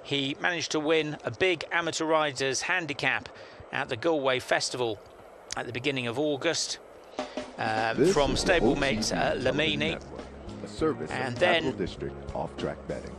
he managed to win a big amateur riders handicap at the Galway Festival at the beginning of August from stablemate Lamini. A service and of then Capital District off-track betting.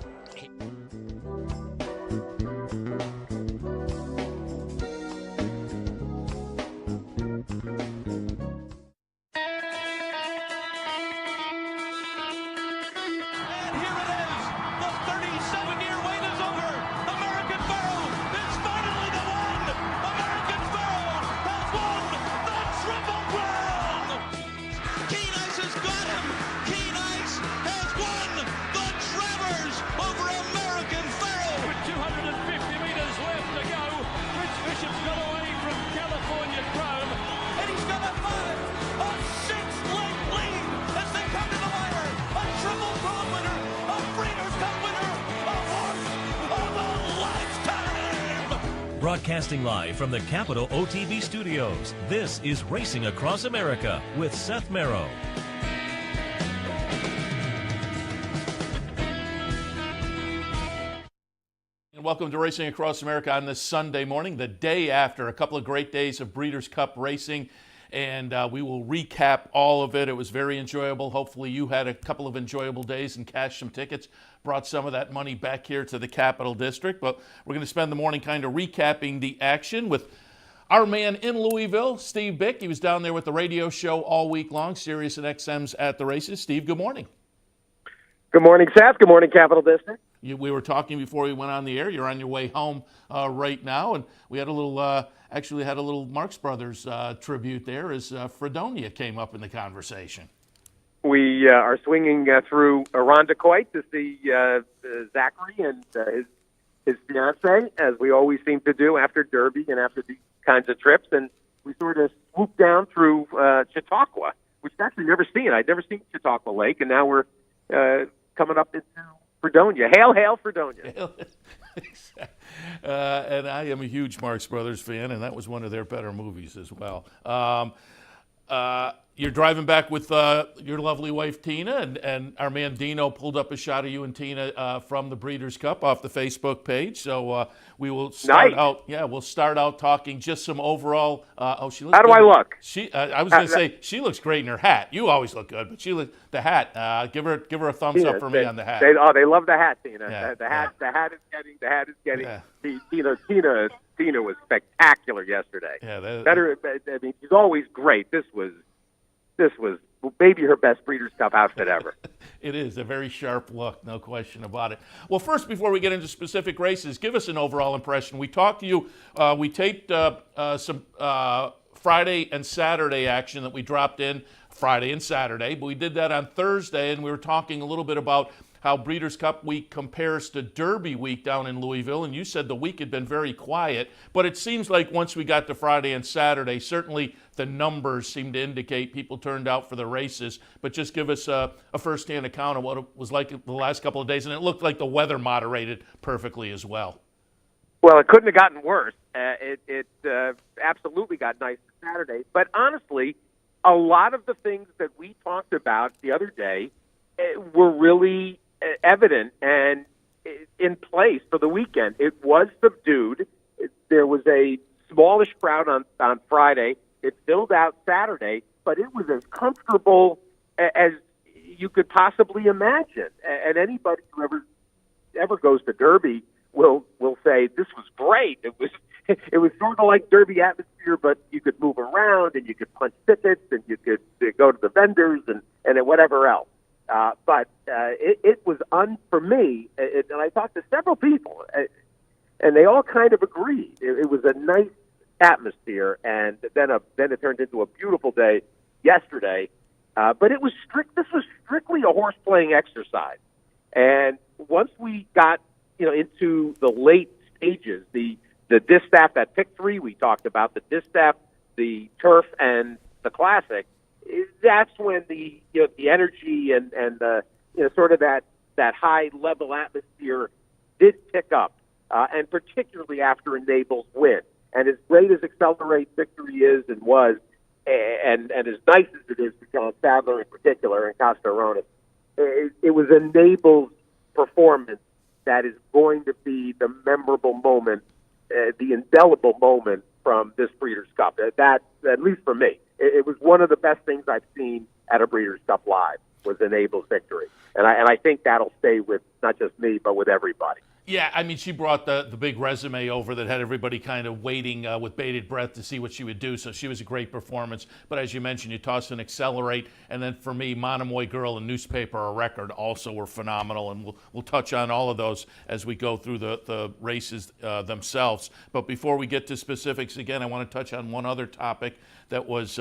Broadcasting live from the Capital OTB studios, this is Racing Across America with Seth Merrow. And welcome to Racing Across America on this Sunday morning, the day after a couple of great days of Breeders' Cup racing. And we will recap all of it. It was very enjoyable. Hopefully you had a couple of enjoyable days and cashed some tickets, brought some of that money back here to the Capital District. But we're going to spend the morning kind of recapping the action with our man in Louisville, Steve Bick. He was down there with the radio show all week long, Sirius and XM's At the Races. Steve, good morning. Good morning, Seth. Good morning, Capital District. We were talking before we went on the air. You're on your way home right now, and we had a little, actually had a little Marx Brothers tribute there as Fredonia came up in the conversation. We are swinging through Irondequoit to see Zachary and his fiancée, as we always seem to do after Derby and after these kinds of trips. And we sort of swooped down through Chautauqua, which I've actually never seen. I'd never seen Chautauqua Lake, and now we're coming up into Fredonia. Hail, hail, Fredonia. And I am a huge Marx Brothers fan, and that was one of their better movies as well. You're driving back with your lovely wife, Tina, and our man Dino pulled up a shot of you and Tina from the Breeders' Cup off the Facebook page. So we will start out. Yeah, we'll start out talking just some overall. She looks. How do good. I look? I was going to say she looks great in her hat. You always look good, but the hat. Give her a thumbs Tina, up for me on the hat. They love the hat, Tina. Yeah, the hat is getting. Yeah. Tina was spectacular yesterday. Yeah, better. I mean, she's always great. This was maybe her best Breeders' Cup outfit ever. It is a very sharp look, no question about it. Well, first, before we get into specific races, give us an overall impression. We talked to you, we taped some Friday and Saturday action that we dropped in Friday and Saturday, but we did that on Thursday, and we were talking a little bit about how Breeders' Cup week compares to Derby week down in Louisville, and you said the week had been very quiet, but it seems like once we got to Friday and Saturday, certainly the numbers seem to indicate people turned out for the races, but just give us a first-hand account of what it was like the last couple of days, and it looked like the weather moderated perfectly as well. Well, it couldn't have gotten worse. It absolutely got nice Saturday, but honestly, a lot of the things that we talked about the other day were really evident and in place for the weekend. It was subdued. There was a smallish crowd on Friday. It filled out Saturday, but it was as comfortable as you could possibly imagine. And anybody who ever goes to Derby will say this was great. It was sort of like Derby atmosphere, but you could move around and you could punch tickets and you could go to the vendors and whatever else. But it was for me, and I talked to several people, and they all kind of agreed. It was a nice atmosphere, and then it turned into a beautiful day yesterday. But it was this was strictly a horse playing exercise. And once we got into the late stages, the distaff at pick 3 we talked about, the distaff, the turf, and the classic. That's when the energy and the sort of that high level atmosphere did pick up, and particularly after a Naples win. And as great as Accelerate Victory is and was, and as nice as it is for John Sadler in particular and Costa Aronis, it was a Naples performance that is going to be the memorable moment, the indelible moment from this Breeders' Cup. That, at least for me, it was one of the best things I've seen at a Breeders' Cup Live, was Enable's victory. And I think that'll stay with not just me, but with everybody. Yeah, I mean, she brought the big resume over that had everybody kind of waiting with bated breath to see what she would do. So she was a great performance. But as you mentioned, you toss and accelerate. And then for me, Monomoy Girl and Newspaper A Record also were phenomenal. And we'll touch on all of those as we go through the races themselves. But before we get to specifics, again, I want to touch on one other topic that was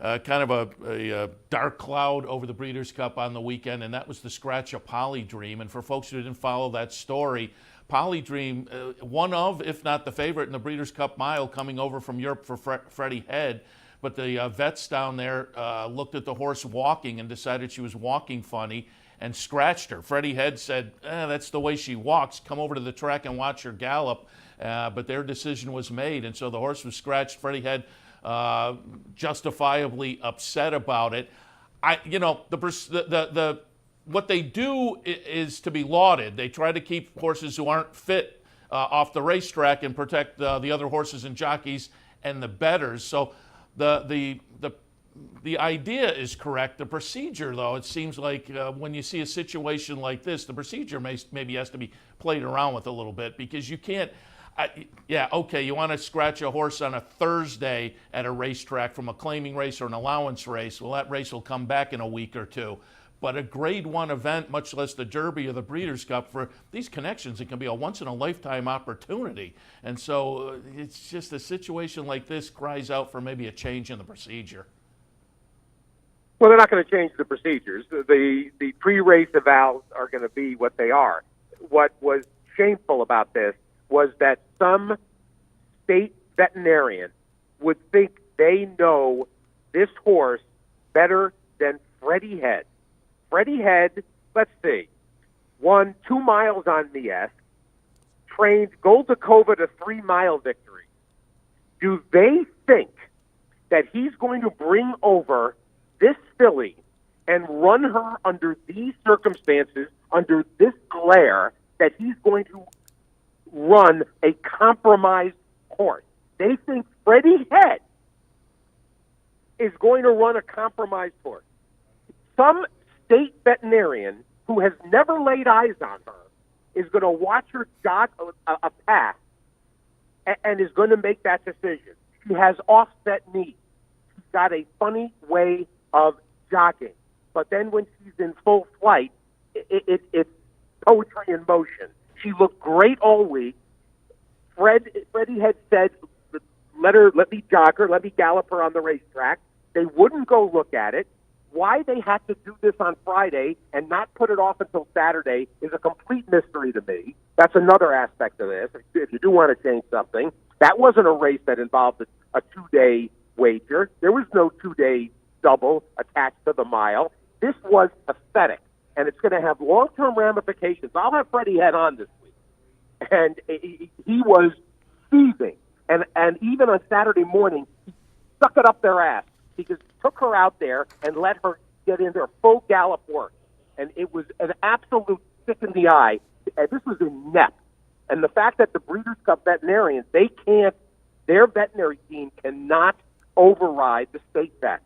kind of a dark cloud over the Breeders' Cup on the weekend, and that was the scratch of Polydream. And for folks who didn't follow that story, Polydream, one of, if not the favorite in the Breeders' Cup Mile, coming over from Europe for Freddie Head. But the vets down there looked at the horse walking and decided she was walking funny and scratched her. Freddie Head said, that's the way she walks. Come over to the track and watch her gallop. But their decision was made, and so the horse was scratched. Freddie Head justifiably upset about it. What they do is to be lauded. They try to keep horses who aren't fit off the racetrack and protect the other horses and jockeys and the bettors. So the idea is correct. The procedure, though, it seems like when you see a situation like this, the procedure maybe has to be played around with a little bit, because you can't. You want to scratch a horse on a Thursday at a racetrack from a claiming race or an allowance race. Well, that race will come back in a week or two. But a Grade 1 event, much less the Derby or the Breeders' Cup, for these connections, it can be a once-in-a-lifetime opportunity. And so it's just a situation like this cries out for maybe a change in the procedure. Well, they're not going to change the procedures. The pre-race evals are going to be what they are. What was shameful about this was that some state veterinarian would think they know this horse better than Freddie Head. Freddie Head, let's see, won 2 miles on Mies, trained Goldakova to 3-mile victory. Do they think that he's going to bring over this filly and run her under these circumstances, under this glare, that he's going to run a compromised horse? They think Freddie Head is going to run a compromised horse. Some state veterinarian who has never laid eyes on her is going to watch her jog a path and is going to make that decision. She has offset knees. She's got a funny way of jogging. But then when she's in full flight, it's poetry in motion. She looked great all week. Freddie had said, let me jog her, let me gallop her on the racetrack. They wouldn't go look at it. Why they had to do this on Friday and not put it off until Saturday is a complete mystery to me. That's another aspect of this. If you do want to change something, that wasn't a race that involved a 2-day wager. There was no 2-day double attached to the mile. This was pathetic, and it's going to have long-term ramifications. I'll have Freddie Head on this week, and he was seething. And even on Saturday morning, he stuck it up their ass, because he took her out there and let her get in their full gallop work. And it was an absolute stick in the eye. And this was inept. And the fact that the Breeders' Cup veterinarians, their veterinary team cannot override the state vet.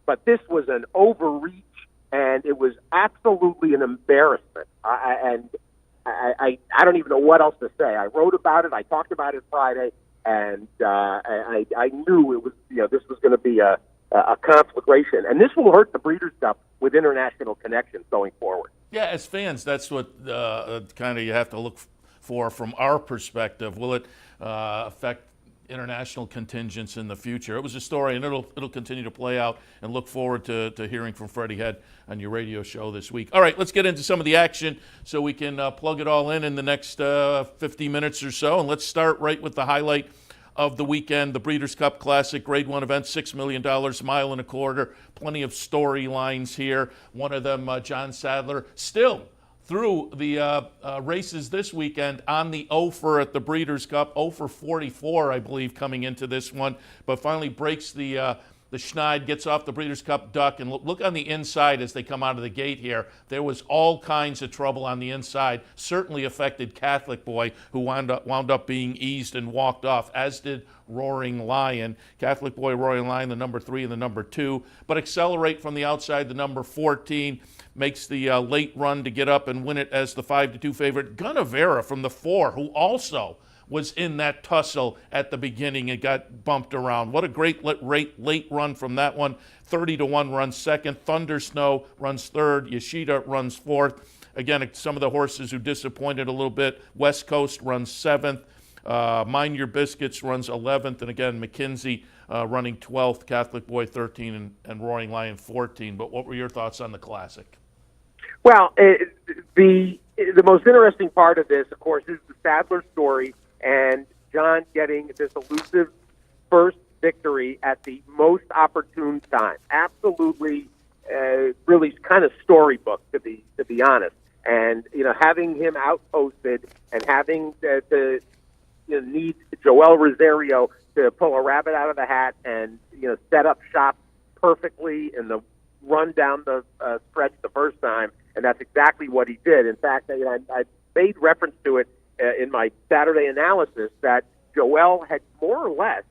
But this was an overreach, and it was absolutely an embarrassment. I don't even know what else to say. I wrote about it. I talked about it Friday, and I knew it was, this was going to be a conflagration. And this will hurt the Breeders' Cup with international connections going forward. Yeah, as fans, that's what kind of you have to look for from our perspective. Will it affect international contingents in the future? It was a story, and it'll continue to play out, and look forward to hearing from Freddie Head on your radio show this week. All right, let's get into some of the action so we can plug it all in the next 50 minutes or so. And let's start right with the highlight of the weekend, the Breeders' Cup Classic, Grade 1 event, $6 million, mile and a quarter. Plenty of storylines here. One of them, John Sadler, still through the races this weekend on the Ophir at the Breeders' Cup. 0 for 44, I believe, coming into this one, but finally breaks the The Schneid gets off the Breeders' Cup Duck, and look on the inside as they come out of the gate here. There was all kinds of trouble on the inside. Certainly affected Catholic Boy, who wound up being eased and walked off, as did Roaring Lion. Catholic Boy, Roaring Lion, the number 3 and the number 2. But Accelerate from the outside, the number 14, makes the late run to get up and win it as the 5-2 favorite. Gunnevera from the 4, who also was in that tussle at the beginning and got bumped around. What a great late run from that one. 30-1 runs second. Thunder Snow runs third. Yoshida runs fourth. Again, some of the horses who disappointed a little bit. West Coast runs seventh. Mind Your Biscuits runs 11th. And again, McKinsey running 12th. Catholic Boy 13 and Roaring Lion 14. But what were your thoughts on the Classic? Well, the most interesting part of this, of course, is the Sadler story and John getting this elusive first victory at the most opportune time. Absolutely, really kind of storybook, to be honest. And having him outposted and having to need Joel Rosario to pull a rabbit out of the hat and set up shop perfectly in the run down the stretch the first time, and that's exactly what he did. In fact, I made reference to it in my Saturday analysis that Joel had more or less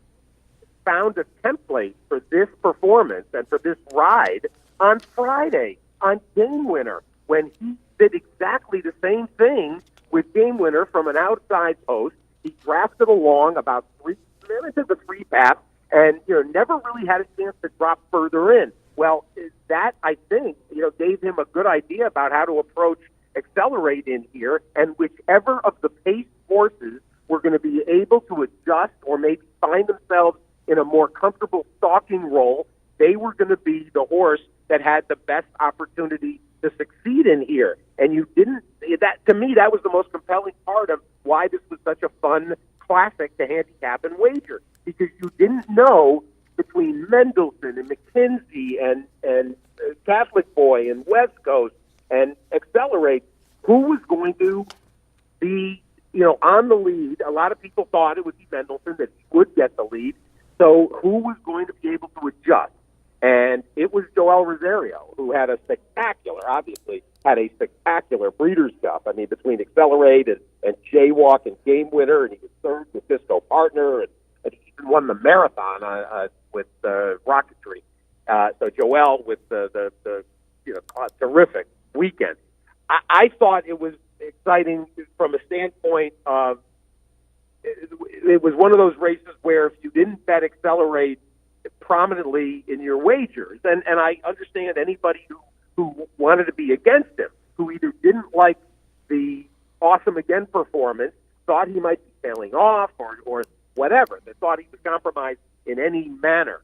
found a template for this performance and for this ride on Friday on Game Winner, when he did exactly the same thing with Game Winner from an outside post. He drafted along about into the 3 path and never really had a chance to drop further in. Well, that, I think, gave him a good idea about how to approach Accelerate in here, and whichever of the pace horses were going to be able to adjust or maybe find themselves in a more comfortable stalking role, they were going to be the horse that had the best opportunity to succeed in here. And to me, that was the most compelling part of why this was such a fun Classic to handicap and wager, because you didn't know between Mendelssohn and McKinsey and Catholic Boy and West Coast and Accelerate who was going to be, on the lead. A lot of people thought it would be Mendelssohn, that he would get the lead. So who was going to be able to adjust? And it was Joel Rosario, who had a spectacular Breeders' Cup. I mean, between Accelerate and Jaywalk and Game Winner, and he was third with Disco Partner, and he even won the marathon with Rocketry. So Joel with the terrific weekend. I thought it was exciting from a standpoint of it was one of those races where if you didn't bet Accelerate prominently in your wagers, and I understand anybody who wanted to be against him, who either didn't like the Awesome Again performance, thought he might be tailing off or whatever, that thought he was compromised in any manner.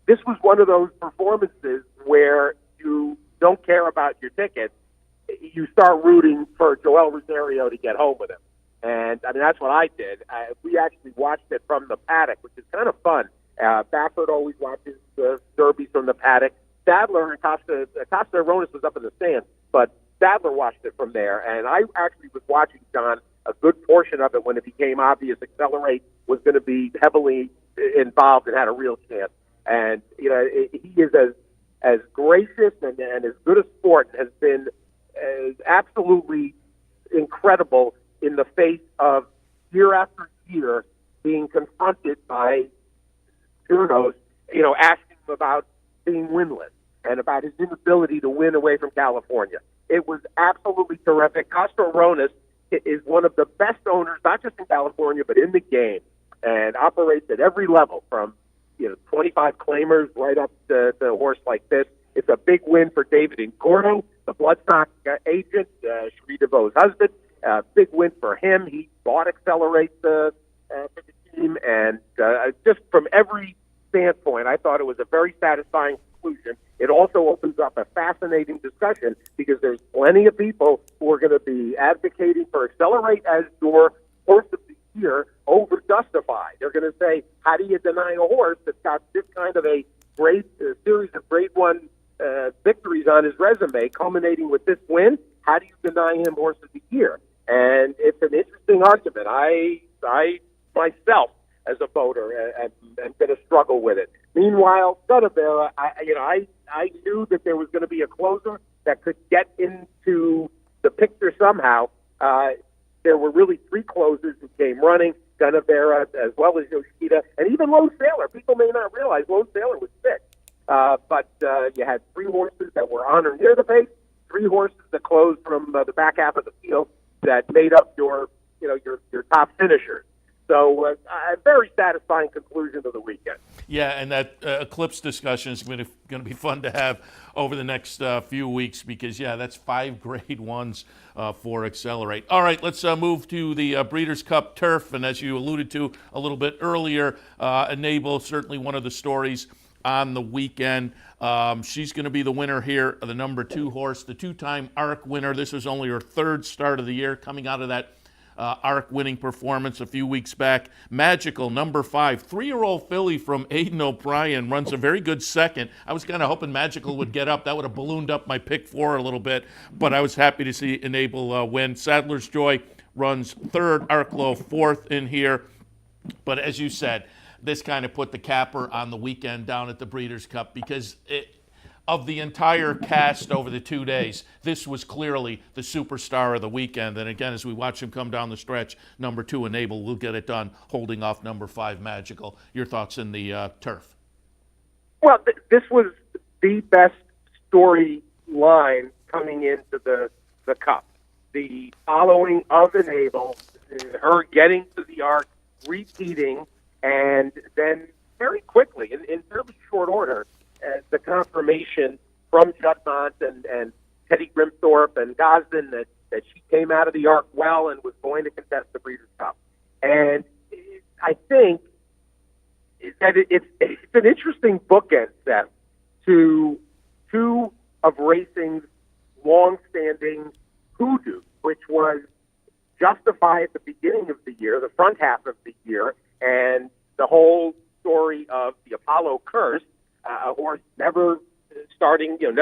This was one of those performances where you don't care about your tickets. You start rooting for Joel Rosario to get home with him. And, I mean, that's what I did. We actually watched it from the paddock, which is kind of fun. Baffert always watches the Derby from the paddock. Sadler and Costa Aronis was up in the stands, but Sadler watched it from there. And I actually was watching, John, a good portion of it when it became obvious Accelerate was going to be heavily involved and had a real chance. And, he is as gracious and as good a sport, has been absolutely incredible in the face of year after year being confronted by journos, asking him about being winless and about his inability to win away from California. It was absolutely terrific. Costa Aronis is one of the best owners, not just in California, but in the game, and operates at every level from 25 claimers right up to a horse like this. It's a big win for David Ingordo, the bloodstock agent, Cherie DeVaux's husband. Big win for him. He bought Accelerate for the team, and just from every standpoint, I thought it was a very satisfying conclusion. It also opens up a fascinating discussion because there's plenty of people who are going to be advocating for Accelerate as your horse of the year over Justify. They're going to say, how do you deny a horse that's got this kind of a great series of Grade 1 victories on his resume, culminating with this win? How do you deny him horse of the year? And it's an interesting argument. I myself, as a voter, am going to struggle with it. Meanwhile, Gunnabera, I knew that there was going to be a closer that could get into the picture somehow. There were really three closers who came running, Gunnabera as well as Yoshida, and even Lone Sailor. People may not realize Lone Sailor was sick. But you had three horses that were on or near the pace, three horses that closed from the back half of the field that made up your top finishers. So a very satisfying conclusion to the weekend. Yeah, and that Eclipse discussion is going to be fun to have over the next few weeks because, yeah, that's 5 grade ones for Accelerate. All right, let's move to the Breeders' Cup Turf. And as you alluded to a little bit earlier, Enable, certainly one of the stories on the weekend. She's going to be the winner here, the number 2 horse, the 2-time ARC winner. This was only her 3rd start of the year, coming out of that ARC winning performance a few weeks back. Magical, number 5, 3-year-old filly from Aiden O'Brien, runs a very good second. I was kind of hoping Magical would get up. That would have ballooned up my pick 4 a little bit, but I was happy to see Enable win. Sadler's Joy runs 3rd, Arklow 4th in here. But as you said, this kind of put the capper on the weekend down at the Breeders' Cup because of the entire cast over the 2 days, this was clearly the superstar of the weekend. And again, as we watch him come down the stretch, number 2, Enable, will get it done, holding off number 5, Magical. Your thoughts in the turf? Well, this was the best storyline coming into the Cup. The following of Enable, her getting to the ARC, repeating, and then very quickly, in fairly short order, the confirmation from Judmont and Teddy Grimthorpe and Gosden that she came out of the ARC well and was going to contest the Breeders' Cup. And I think that it's an interesting bookend, Seth, to 2 of racing's long-standing hoodoos, which was Justify at the beginning of the year, the front half of the year, and the whole story of the Apollo Curse, a horse never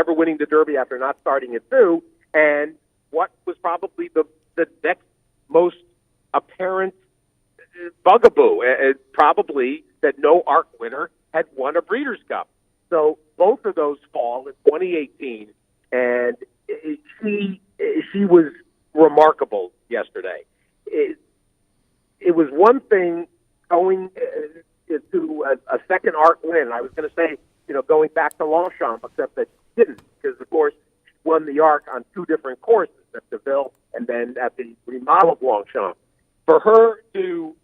winning the Derby after not starting at 2, and what was probably the next most apparent bugaboo, probably that no ARC winner had won a Breeders' Cup. So both of those fall in 2018, and she was remarkable yesterday. It was one thing going to a second ARC win. I was going to say, going back to Longchamp, except that she didn't, because, of course, she won the ARC on 2 different courses, at Deauville and then at the remodeled Longchamp. For her to,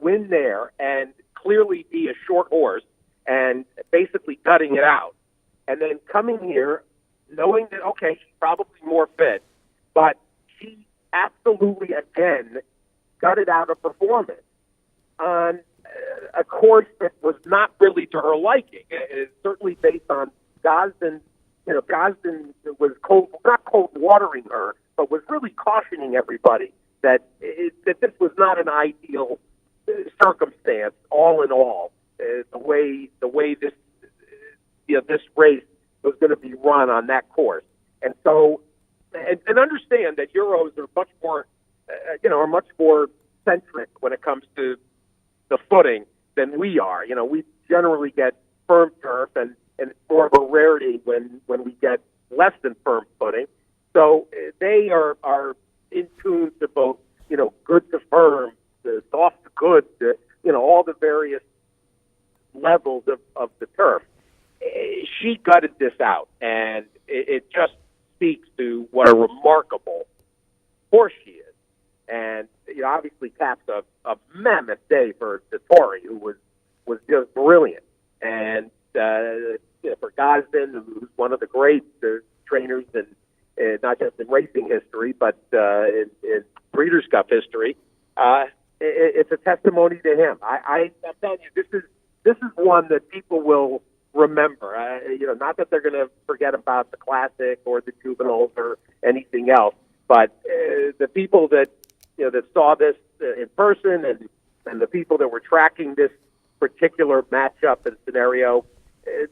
win there and clearly be a short horse and basically gutting it out, and then coming here knowing that, okay, she's probably more fit, but she absolutely, again, gutted out a performance on a course that was not really to her liking. It's certainly based on Gosden. Gosden was not cold watering her, but was really cautioning everybody that this was not an ideal circumstance. All in all, the way this this race was going to be run on that course, and so and understand that Euros are much more centric when it comes to the footing than we are. We generally get firm turf, and it's more of a rarity when we get less than firm footing. So they are in tune to both, good to firm, the soft to good, all the various levels of the turf. She gutted this out, and it just speaks to what a remarkable horse she is. And obviously caps a mammoth day for Dettori, who was just brilliant. And for Gosden, who's one of the great trainers in not just in racing history, but in Breeders' Cup history, it's a testimony to him. I'm telling you, this is one that people will remember. Not that they're going to forget about the Classic or the Juveniles or anything else, but the people that that saw this in person and the people that were tracking this particular matchup and scenario,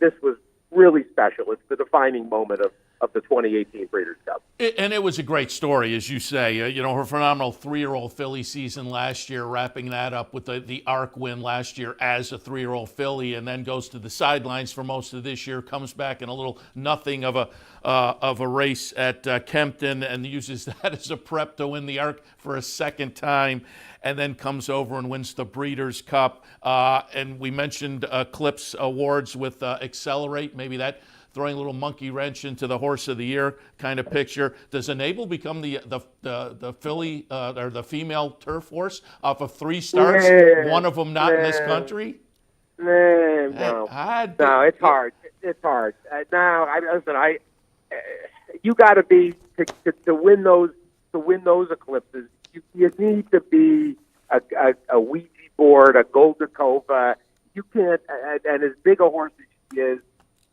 this was really special. It's the defining moment of the 2018 Breeders' Cup. And it was a great story, as you say. Her phenomenal 3-year-old filly season last year, wrapping that up with the ARC win last year as a 3-year-old filly, and then goes to the sidelines for most of this year, comes back in a little nothing of a race at Kempton, and uses that as a prep to win the ARC for a second time, and then comes over and wins the Breeders' Cup. And we mentioned Clips Awards with Accelerate, maybe that throwing a little monkey wrench into the horse of the year kind of picture. Does Enable become the filly or the female turf horse off of 3 starts? One of them not in this country. No, it's hard. It's hard. You got to be to win those eclipses. You need to be a Ouija board, a Goldakova. You can't, and as big a horse as she is.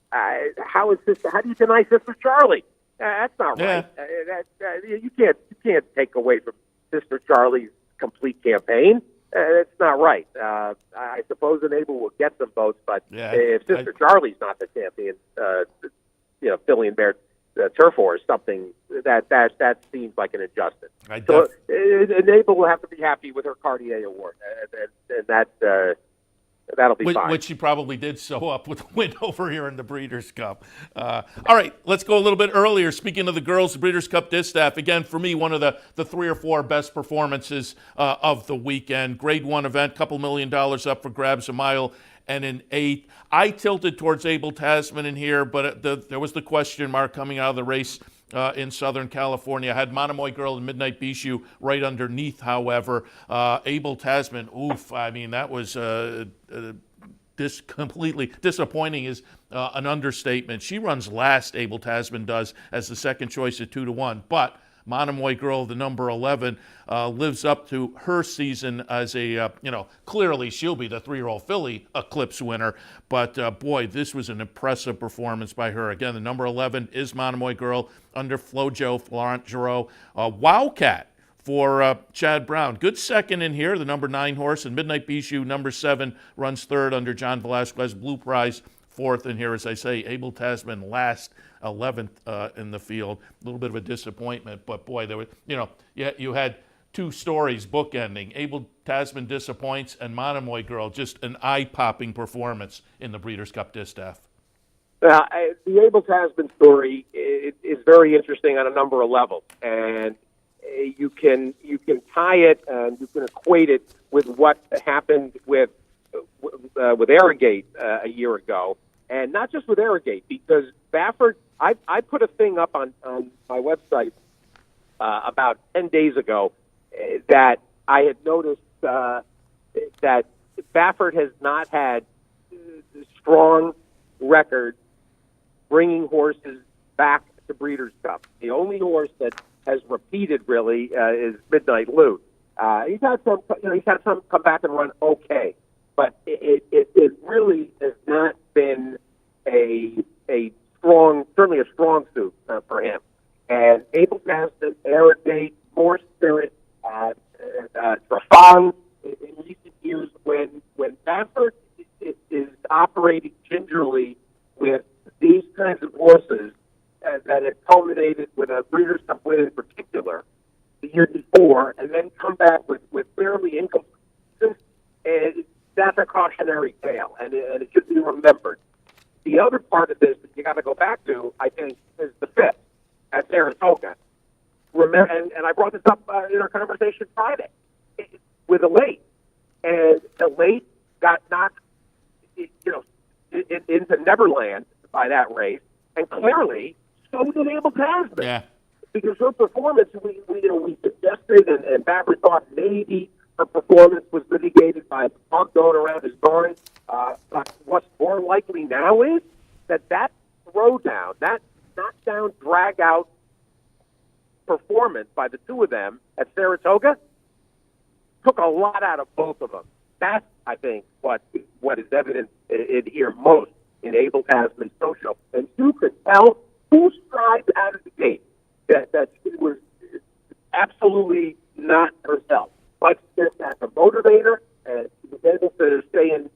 How do you deny Sister Charlie? That's not right. You can't take away from Sister Charlie's complete campaign. It's not right. I suppose Enable will get them both, but if Sister Charlie's not the champion, filly and bear turf horse, something that seems like an injustice. So Enable will have to be happy with her Cartier Award, and that. That'll be fine. Which she probably did sew up with a win over here in the Breeders' Cup. All right, let's go a little bit earlier. Speaking of the girls, the Breeders' Cup distaff, again, for me, one of the 3 or 4 best performances of the weekend. Grade 1 event, $2 million up for grabs, a mile and an 8th. I tilted towards Abel Tasman in here, but there was the question mark coming out of the race in Southern California. I had Monomoy Girl and Midnight Bijou right underneath, however. Abel Tasman, I mean, that was completely disappointing is an understatement. She runs last, Abel Tasman does, as the second choice at 2-1, but Monomoy Girl, the number 11, lives up to her season as a, clearly she'll be the 3-year-old filly Eclipse winner. But, boy, this was an impressive performance by her. Again, the number 11 is Monomoy Girl under Flojo, Florent Giroux. Wildcat for Chad Brown. Good second in here, the number 9 horse. And Midnight Bijou, number 7, runs third under John Velasquez. Blue Prize, 4th in here, as I say. Abel Tasman last, 11th in the field. A little bit of a disappointment, but boy, there was, you had 2 stories bookending. Abel Tasman disappoints, and Monomoy Girl, just an eye-popping performance in the Breeders' Cup distaff. The Abel Tasman story is very interesting on a number of levels, and you can tie it and you can equate it with what happened with Arrogate a year ago. And not just with Arrogate, because Baffert, I put a thing up on my website about 10 days ago that I had noticed that Baffert has not had strong record bringing horses back to Breeders' Cup. The only horse that has repeated really is Midnight Lou. He's had some come back and run okay, but it really has not been a certainly a strong suit for him. And Abel Tasman, Arrogate, More Spirit, Trafang in recent years, when Baffert is operating gingerly with these kinds of horses that have culminated with a Breeders' Cup win in particular the year before, and then come back with fairly inconsistent, and that's a cautionary tale, and it should be remembered. The other part of this that you got to go back to, I think, is the 5th at Saratoga. Remember, and I brought this up in our conversation Friday with the late, and the late got knocked, into Neverland by that race, and clearly so did Abel Tasman. Yeah. Because her performance, we suggested, and Baffert thought maybe her performance was mitigated by a dog going around his barn. But what's more likely now is that throwdown, that knockdown, drag-out performance by the 2 of them at Saratoga took a lot out of both of them. That's, I think, what is evident in here most in Abel Tasman's social. And you could tell who strived out of the gate that she was absolutely not herself. But just as a motivator, and she was able to stay in,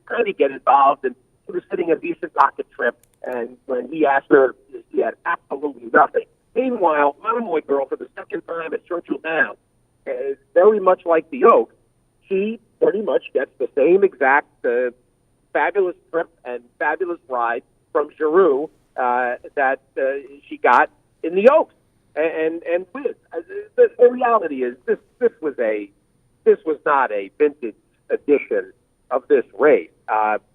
kind of get involved, and she was sitting a decent pocket trip. And when he asked her, she had absolutely much like the Oaks, she pretty much gets the same exact fabulous trip and fabulous ride from Giroux that she got in the Oaks and wins. The reality is this was not a vintage edition of this race.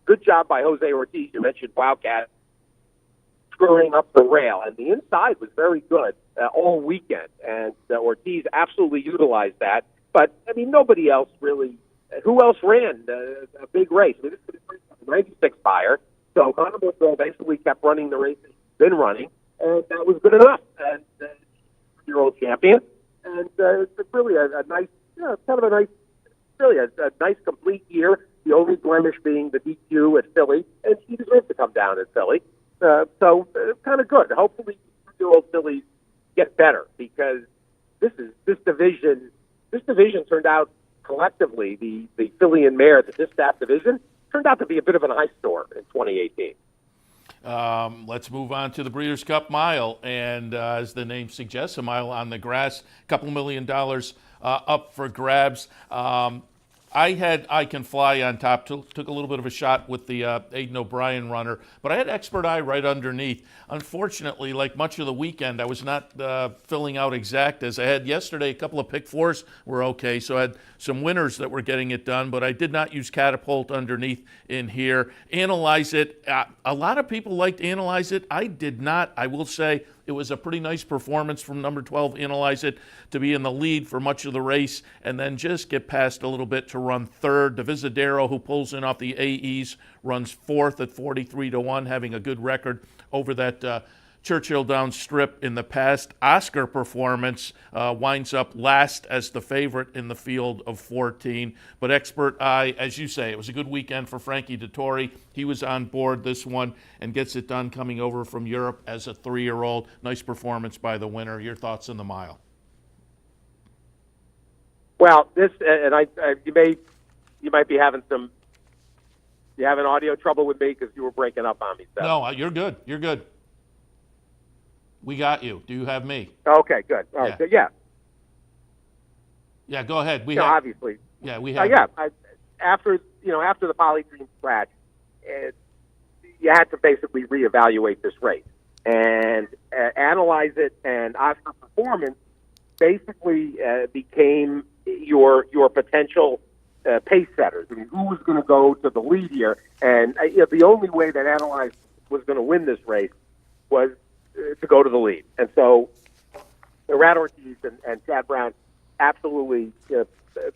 Good job by Jose Ortiz. You mentioned Wildcat screwing up the rail, and the inside was very good all weekend, and Ortiz absolutely utilized that. But, I mean, nobody else really – who else ran a big race? I mean, this was a 96 buyer, so Conor Boudreau basically kept running the race he's been running, and that was good enough as year-old champion. And it's really a nice, kind of a nice, really a nice complete year. The only blemish being the DQ at Philly, and she deserves to come down at Philly. So kind of good. Hopefully, year-old Phillies get better because this division turned out collectively the Philly and Mare, the Distaff division, turned out to be a bit of an eyesore in 2018. Let's move on to the Breeders' Cup Mile, and as the name suggests, a mile on the grass, a couple $1 million up for grabs. I had I Can Fly on top, took a little bit of a shot with the Aidan O'Brien runner, but I had Expert Eye right underneath. Unfortunately, like much of the weekend, I was not filling out exact as I had yesterday. A couple of pick fours were okay, so I had some winners that were getting it done, but I did not use Catapult underneath in here. Analyze It. A lot of people liked Analyze It. I did not. I will say it was a pretty nice performance from number 12, Analyze It, to be in the lead for much of the race and then just get past a little bit to run third. Divisadero, who pulls in off the AEs, runs fourth at 43-1, having a good record over that Churchill Downs Strip in the past. Oscar Performance winds up last as the favorite in the field of 14. But Expert Eye, as you say, it was a good weekend for Frankie Dettori. He was on board this one and gets it done coming over from Europe as a 3-year-old. Nice performance by the winner. Your thoughts on the mile? Well, this and you might be having audio trouble with me because you were breaking up on me. So. No, you're good. You're good. We got you. Do you have me? Okay, good. All right. Yeah. So, Yeah, go ahead. Obviously. Yeah, we have. After the Polydream scratch, you had to basically reevaluate this race and Analyze It, and Oscar Performance basically became your potential pace setters. I mean, who was going to go to the lead here? And the only way that Analyze was going to win this race was to go to the lead. And so Rat Ortiz and Chad Brown absolutely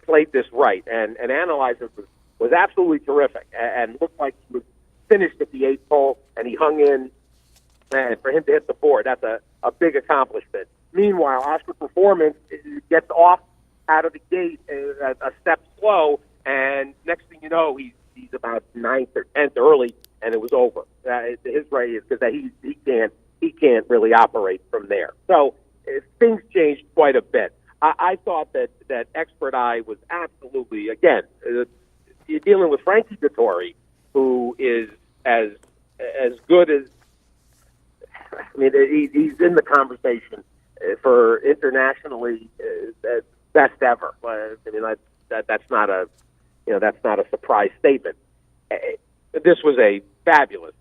played this right. And Analyze It was absolutely terrific and looked like he was finished at the 8th hole, and he hung in. And for him to hit the board, that's a big accomplishment. Meanwhile, Oscar Performance gets off out of the gate a step slow, and next thing you know, he's about 9th or 10th early, and it was over. His race is because he can't really operate from there. So things changed quite a bit. I thought that Expert Eye was absolutely, again, you're dealing with Frankie Dettori, who is as good as, I mean, he's in the conversation for internationally best ever. I mean, that's not a surprise statement. This was a fabulous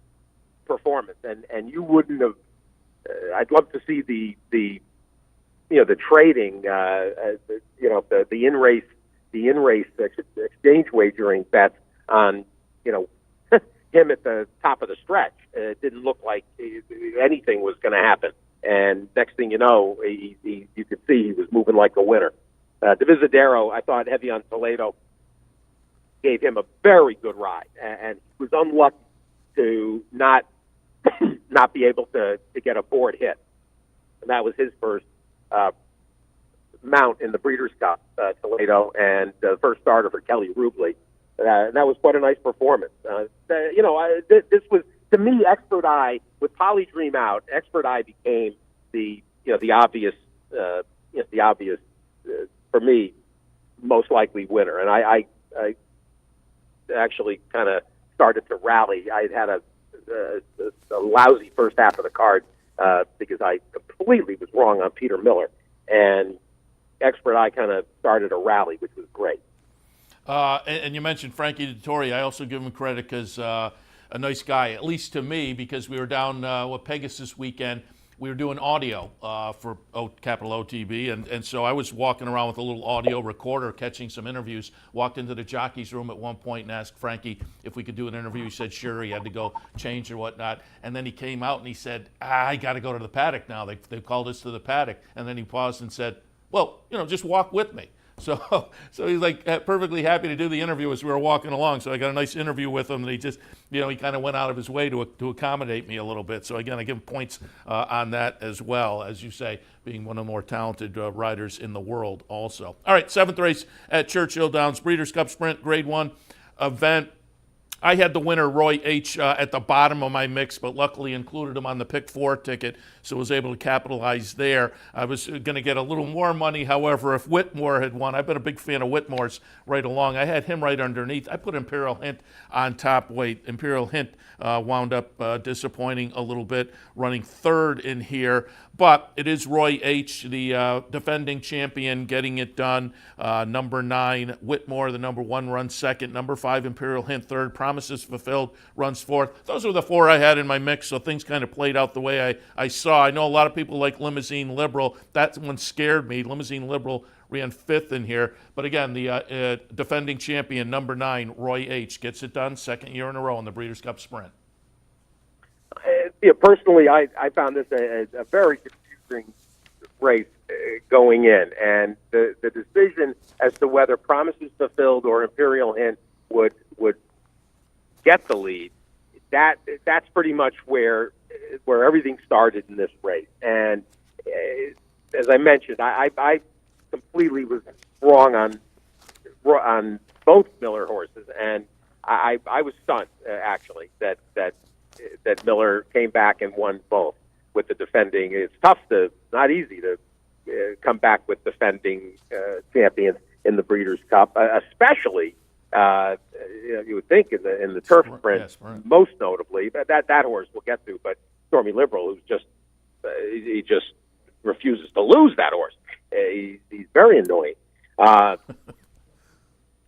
performance, and you wouldn't have. I'd love to see the trading, the in race exchange wagering bets on him at the top of the stretch. It didn't look like anything was going to happen, and next thing you know, you could see he was moving like a winner. Divisadero, I thought heavy on Toledo, gave him a very good ride, and he was unlucky to not be able to get a board hit. And that was his first mount in the Breeders' Cup, Toledo, and the first starter for Kelly Rubley. That was quite a nice performance. This was, to me, Expert Eye, with Polydream out, Expert Eye became the obvious for me, most likely winner. And I actually kind of started to rally. I had a lousy first half of the card because I completely was wrong on Peter Miller. And Expert Eye kind of started a rally, which was great. And you mentioned Frankie Dettori. I also give him credit because a nice guy, at least to me, because we were down with Pegasus weekend. We were doing audio for Capital OTB, and so I was walking around with a little audio recorder, catching some interviews. Walked into the jockey's room at one point and asked Frankie if we could do an interview. He said sure. He had to go change or whatnot, and then he came out and he said, I got to go to the paddock now. They called us to the paddock, and then he paused and said, well, just walk with me. So he's like perfectly happy to do the interview as we were walking along. So I got a nice interview with him, and he just, he kind of went out of his way to accommodate me a little bit. So again, I give him points on that as well, as you say, being one of the more talented riders in the world also. All right, 7th race at Churchill Downs, Breeders' Cup Sprint, Grade 1 event. I had the winner, Roy H., at the bottom of my mix, but luckily included him on the Pick 4 ticket, so was able to capitalize there. I was going to get a little more money, however, if Whitmore had won. I've been a big fan of Whitmore's right along. I had him right underneath. I put Imperial Hint on top weight. Imperial Hint wound up disappointing a little bit, running 3rd in here. But it is Roy H., the defending champion, getting it done. Number 9, Whitmore, the number 1, runs 2nd. Number 5, Imperial Hint, 3rd. Promises Fulfilled runs 4th. Those were the 4 I had in my mix, so things kind of played out the way I saw. I know a lot of people like Limousine Liberal. That one scared me. Limousine Liberal ran 5th in here. But again, the defending champion, number 9, Roy H., gets it done 2nd year in a row in the Breeders' Cup Sprint. Personally, I found this a very confusing race going in, and the decision as to whether Promises Fulfilled or Imperial Hint would get the lead, that's pretty much where everything started in this race. And as I mentioned, I completely was wrong on both Miller horses, and I was stunned actually that Miller came back and won both with the defending. It's not easy to come back with defending champions in the Breeders' Cup, especially you would think in the turf sprint, most notably. That horse we'll get to, but Stormy Liberal, who's he just refuses to lose that horse. He's very annoying.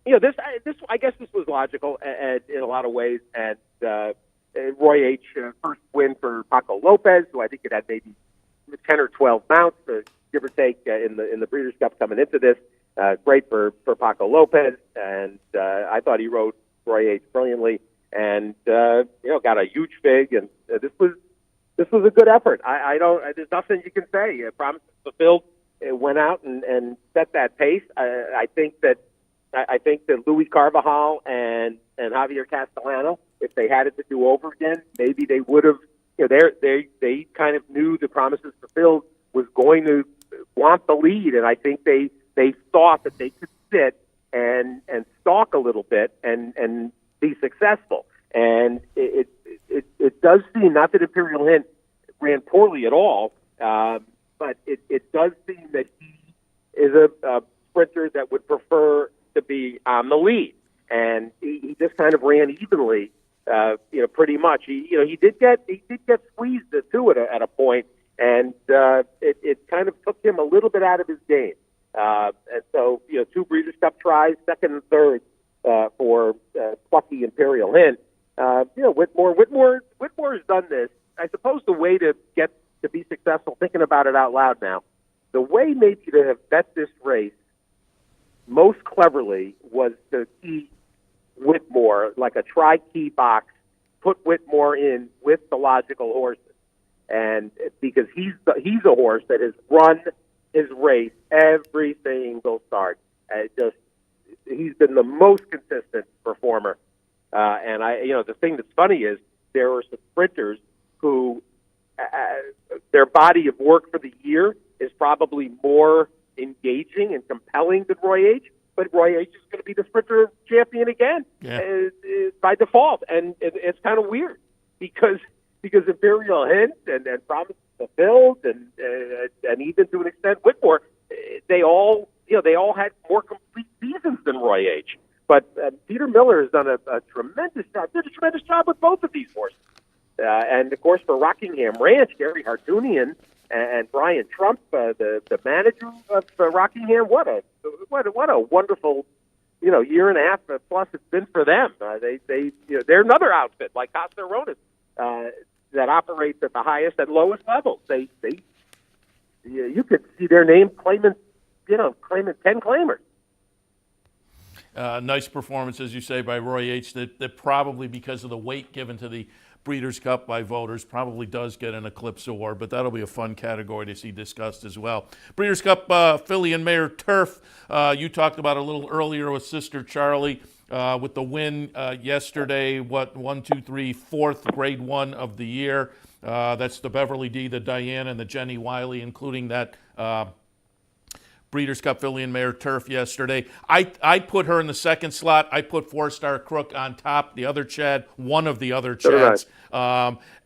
This I guess this was logical in a lot of ways, and Roy H. First win for Paco Lopez, who I think it had maybe 10 or 12 mounts, give or take, in the Breeders' Cup coming into this. Great for Paco Lopez, and I thought he rode Roy H. brilliantly, and got a huge fig, and this was a good effort. There's nothing you can say. Promises Fulfilled went out and set that pace. I think that Louis Carvajal and Javier Castellano, if they had it to do over again, maybe they would have. They kind of knew the Promises Fulfilled was going to want the lead, and I think they thought that they could sit and stalk a little bit and be successful. And it does seem, not that Imperial Hint ran poorly at all, but it does seem that he is a sprinter that would prefer to be on the lead, and he just kind of ran evenly, pretty much. He did get squeezed too at a point, and it kind of took him a little bit out of his game. And so 2 Breeders' Cup tries, 2nd and 3rd for plucky Imperial Hint. Whitmore has done this. I suppose the way to get to be successful, thinking about it out loud now, the way maybe to have bet this race most cleverly was to key Whitmore, like a tri-key box, put Whitmore in with the logical horses. And because he's a horse that has run his race every single start. He's been the most consistent performer. And the thing that's funny is there are some sprinters who their body of work for the year is probably more engaging and compelling than Roy H., but Roy H. is going to be the sprinter champion again by default, and it's kind of weird because Imperial Hint and Promises Fulfilled and even to an extent Whitmore, they all had more complete seasons than Roy H. But Peter Miller has done a tremendous job. Did a tremendous job with both of these horses, and of course for Rockingham Ranch, Gary Hartunian And Brian Trump, the manager of Rockingham, what a wonderful year and a half plus it's been for them. They're another outfit like Costa Ronis that operates at the highest and lowest levels. You could see their name claiming 10 claimers. Nice performance, as you say, by Roy H. That probably, because of the weight given to the Breeders' Cup by voters, probably does get an Eclipse Award, but that'll be a fun category to see discussed as well. Breeders' Cup filly and mare turf, you talked about a little earlier with Sister Charlie with the win yesterday. Fourth Grade 1 of the year. That's the Beverly D, the Diane, and the Jenny Wiley, including that Breeders' Cup filly and mare turf yesterday. I put her in the second slot. I put 4-Star Crook on top. The other Chad, one of the other Chads.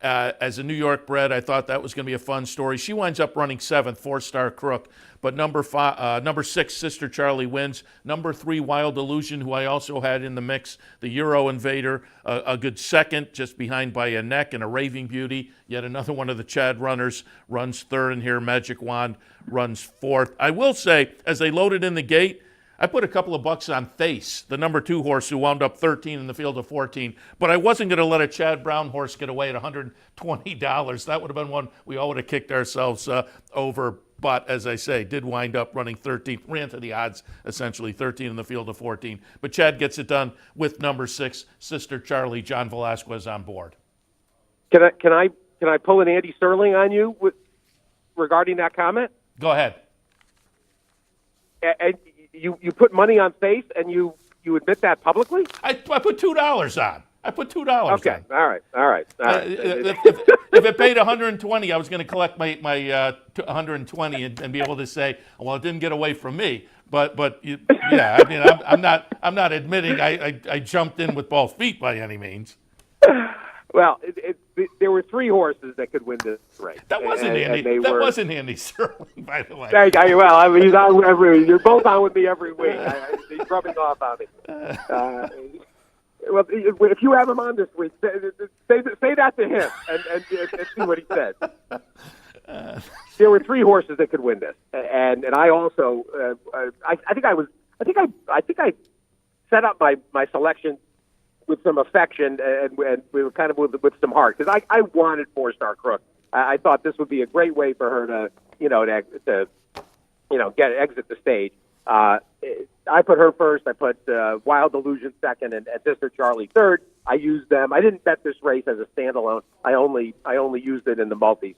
As a New York bred, I thought that was going to be a fun story. She winds up running 7th, 4-Star Crook. But number 6, Sister Charlie wins. Number 3, Wild Illusion, who I also had in the mix. The Euro Invader, a good second, just behind by a neck, and a Raving Beauty. Yet another one of the Chad runners runs 3rd in here. Magic Wand runs 4th. I will say, as they loaded in the gate, I put a couple of bucks on Face, the number 2 horse who wound up 13 in the field of 14. But I wasn't going to let a Chad Brown horse get away at $120. That would have been one we all would have kicked ourselves over. But as I say, did wind up running 13, ran to the odds, essentially 13 in the field of 14. But Chad gets it done with number 6, Sister Charlie, John Velasquez on board. Can I pull an Andy Sterling on you regarding that comment? Go ahead. And you put money on Face, and you admit that publicly? I put $2 on. I put $2 Okay, on. all right. If it paid 120, I was going to collect my 120 and be able to say, well, it didn't get away from me. But yeah, I mean, I'm not admitting I jumped in with both feet by any means. Well, there were 3 horses that could win this race. That wasn't Andy. Wasn't Andy Sterling, by the way. Well, I mean, you're both on with me every week. He's rubbing off on me. Well, if you have him on this week, say that to him and see what he says. There were 3 horses that could win this, and I also I think I set up my selection with some affection and we were kind of with some heart, because I wanted 4-Star Crook. I thought this would be a great way for her to exit the stage. I put her first. I put Wild Illusion second, and Sister Charlie third. I used them. I didn't bet this race as a standalone. I only used it in the multis.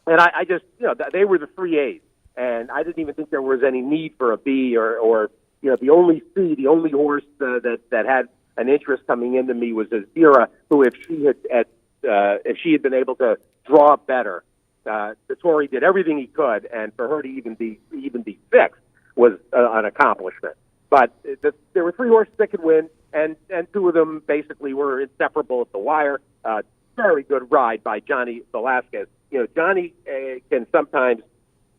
And I just, they were the 3 A's, and I didn't even think there was any need for a B or the only C, the only horse that had an interest coming into me was Azira, who if she had been able to draw better, Vettori did everything he could, and for her to even be 6th was an accomplishment. But there were 3 horses that could win, and 2 of them basically were inseparable at the wire. Very good ride by Johnny Velasquez. Johnny can sometimes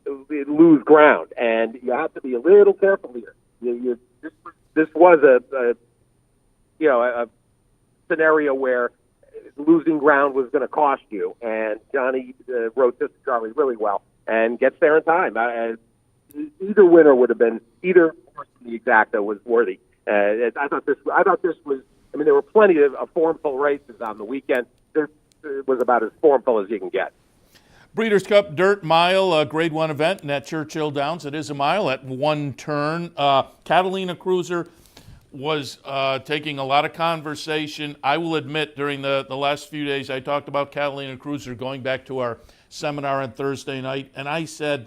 lose ground, and you have to be a little careful here. This was a scenario where losing ground was going to cost you, and Johnny rode Sister Charlie really well and gets there in time. Either winner would have been, either horse in the exacta was worthy. I thought this was. I mean, there were plenty of formful races on the weekend. This was about as formful as you can get. Breeders' Cup Dirt Mile, Grade 1 event, and at Churchill Downs, it is a mile at 1 turn. Catalina Cruiser was taking a lot of conversation. I will admit, during the last few days, I talked about Catalina Cruiser going back to our seminar on Thursday night, and I said,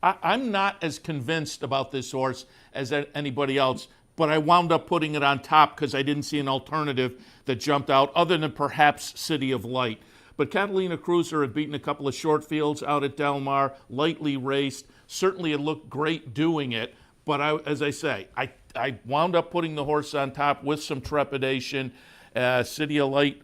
I'm not as convinced about this horse as anybody else, but I wound up putting it on top because I didn't see an alternative that jumped out other than perhaps City of Light. But Catalina Cruiser had beaten a couple of short fields out at Del Mar, lightly raced. Certainly it looked great doing it, but as I say, I wound up putting the horse on top with some trepidation. City of Light,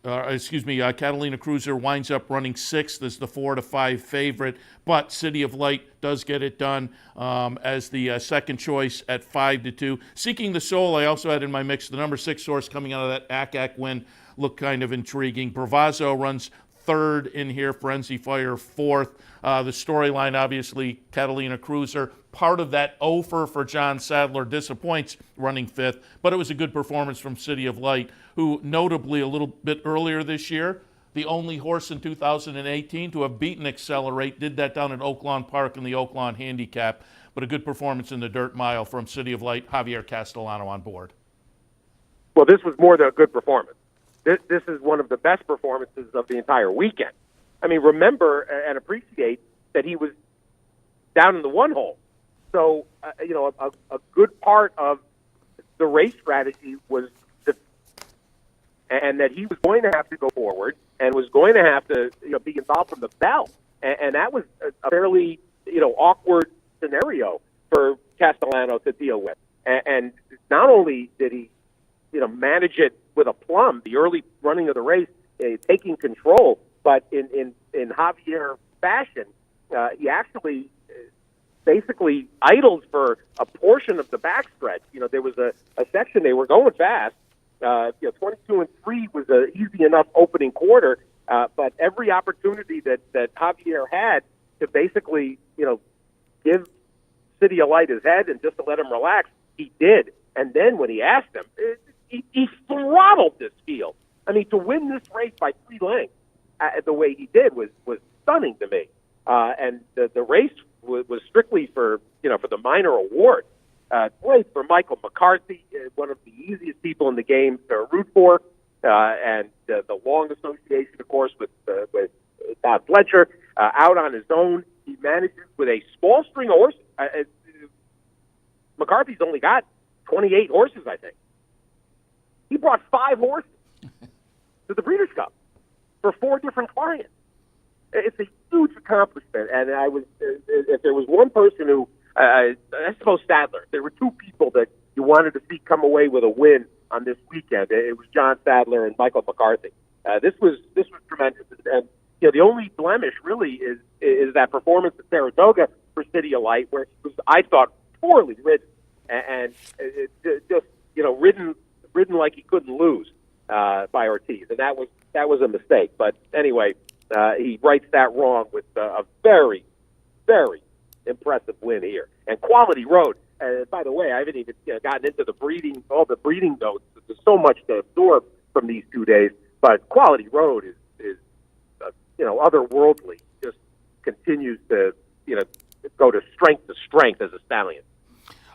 Catalina Cruiser winds up running 6th as the 4-5 favorite, but City of Light does get it done as the second choice at 5-2. Seeking the Soul, I also had in my mix the number 6 horse coming out of that ACAC win, looked kind of intriguing. Bravazzo runs third in here, Frenzy Fire fourth. The storyline, obviously, Catalina Cruiser. Part of that offer for John Sadler disappoints running fifth, but it was a good performance from City of Light, who notably a little bit earlier this year, the only horse in 2018 to have beaten Accelerate, did that down at Oaklawn Park in the Oaklawn Handicap, but a good performance in the Dirt Mile from City of Light, Javier Castellano on board. Well, this was more than a good performance. This is one of the best performances of the entire weekend. I mean, remember and appreciate that he was down in the one hole. So, a good part of the race strategy was and that he was going to have to go forward and was going to have to, be involved from the bell. And that was a fairly, awkward scenario for Castellano to deal with. And not only did he, manage it with a plum, the early running of the race, taking control, but in Javier fashion, he actually basically idled for a portion of the backstretch. There was a section they were going fast. 22 and 3 was an easy enough opening quarter, but every opportunity that Javier had to basically, give City of Light his head and just to let him relax, he did. And then when he asked him, he throttled this field. I mean, to win this race by 3 lengths the way he did was stunning to me. And the race was strictly for the minor award. Great for Michael McCarthy, one of the easiest people in the game to root for, and the long association, of course, with Todd Fletcher. Out on his own, he manages with a small string of horses. McCarthy's only got 28 horses, I think. He brought 5 horses to the Breeders' Cup for 4 different clients. It's a huge accomplishment, and if there was one person who, I suppose Sadler, there were 2 people that you wanted to see come away with a win on this weekend. It was John Sadler and Michael McCarthy. This was tremendous, and the only blemish really is that performance at Saratoga for City of Light, where he was, I thought, poorly ridden, and just ridden like he couldn't lose by Ortiz, and that was a mistake. But anyway, he rights that wrong with a very, very impressive win here. And Quality Road, by the way, I haven't even gotten into all the breeding notes. There's so much to absorb from these 2 days, but Quality Road is otherworldly. Just continues to go to strength as a stallion.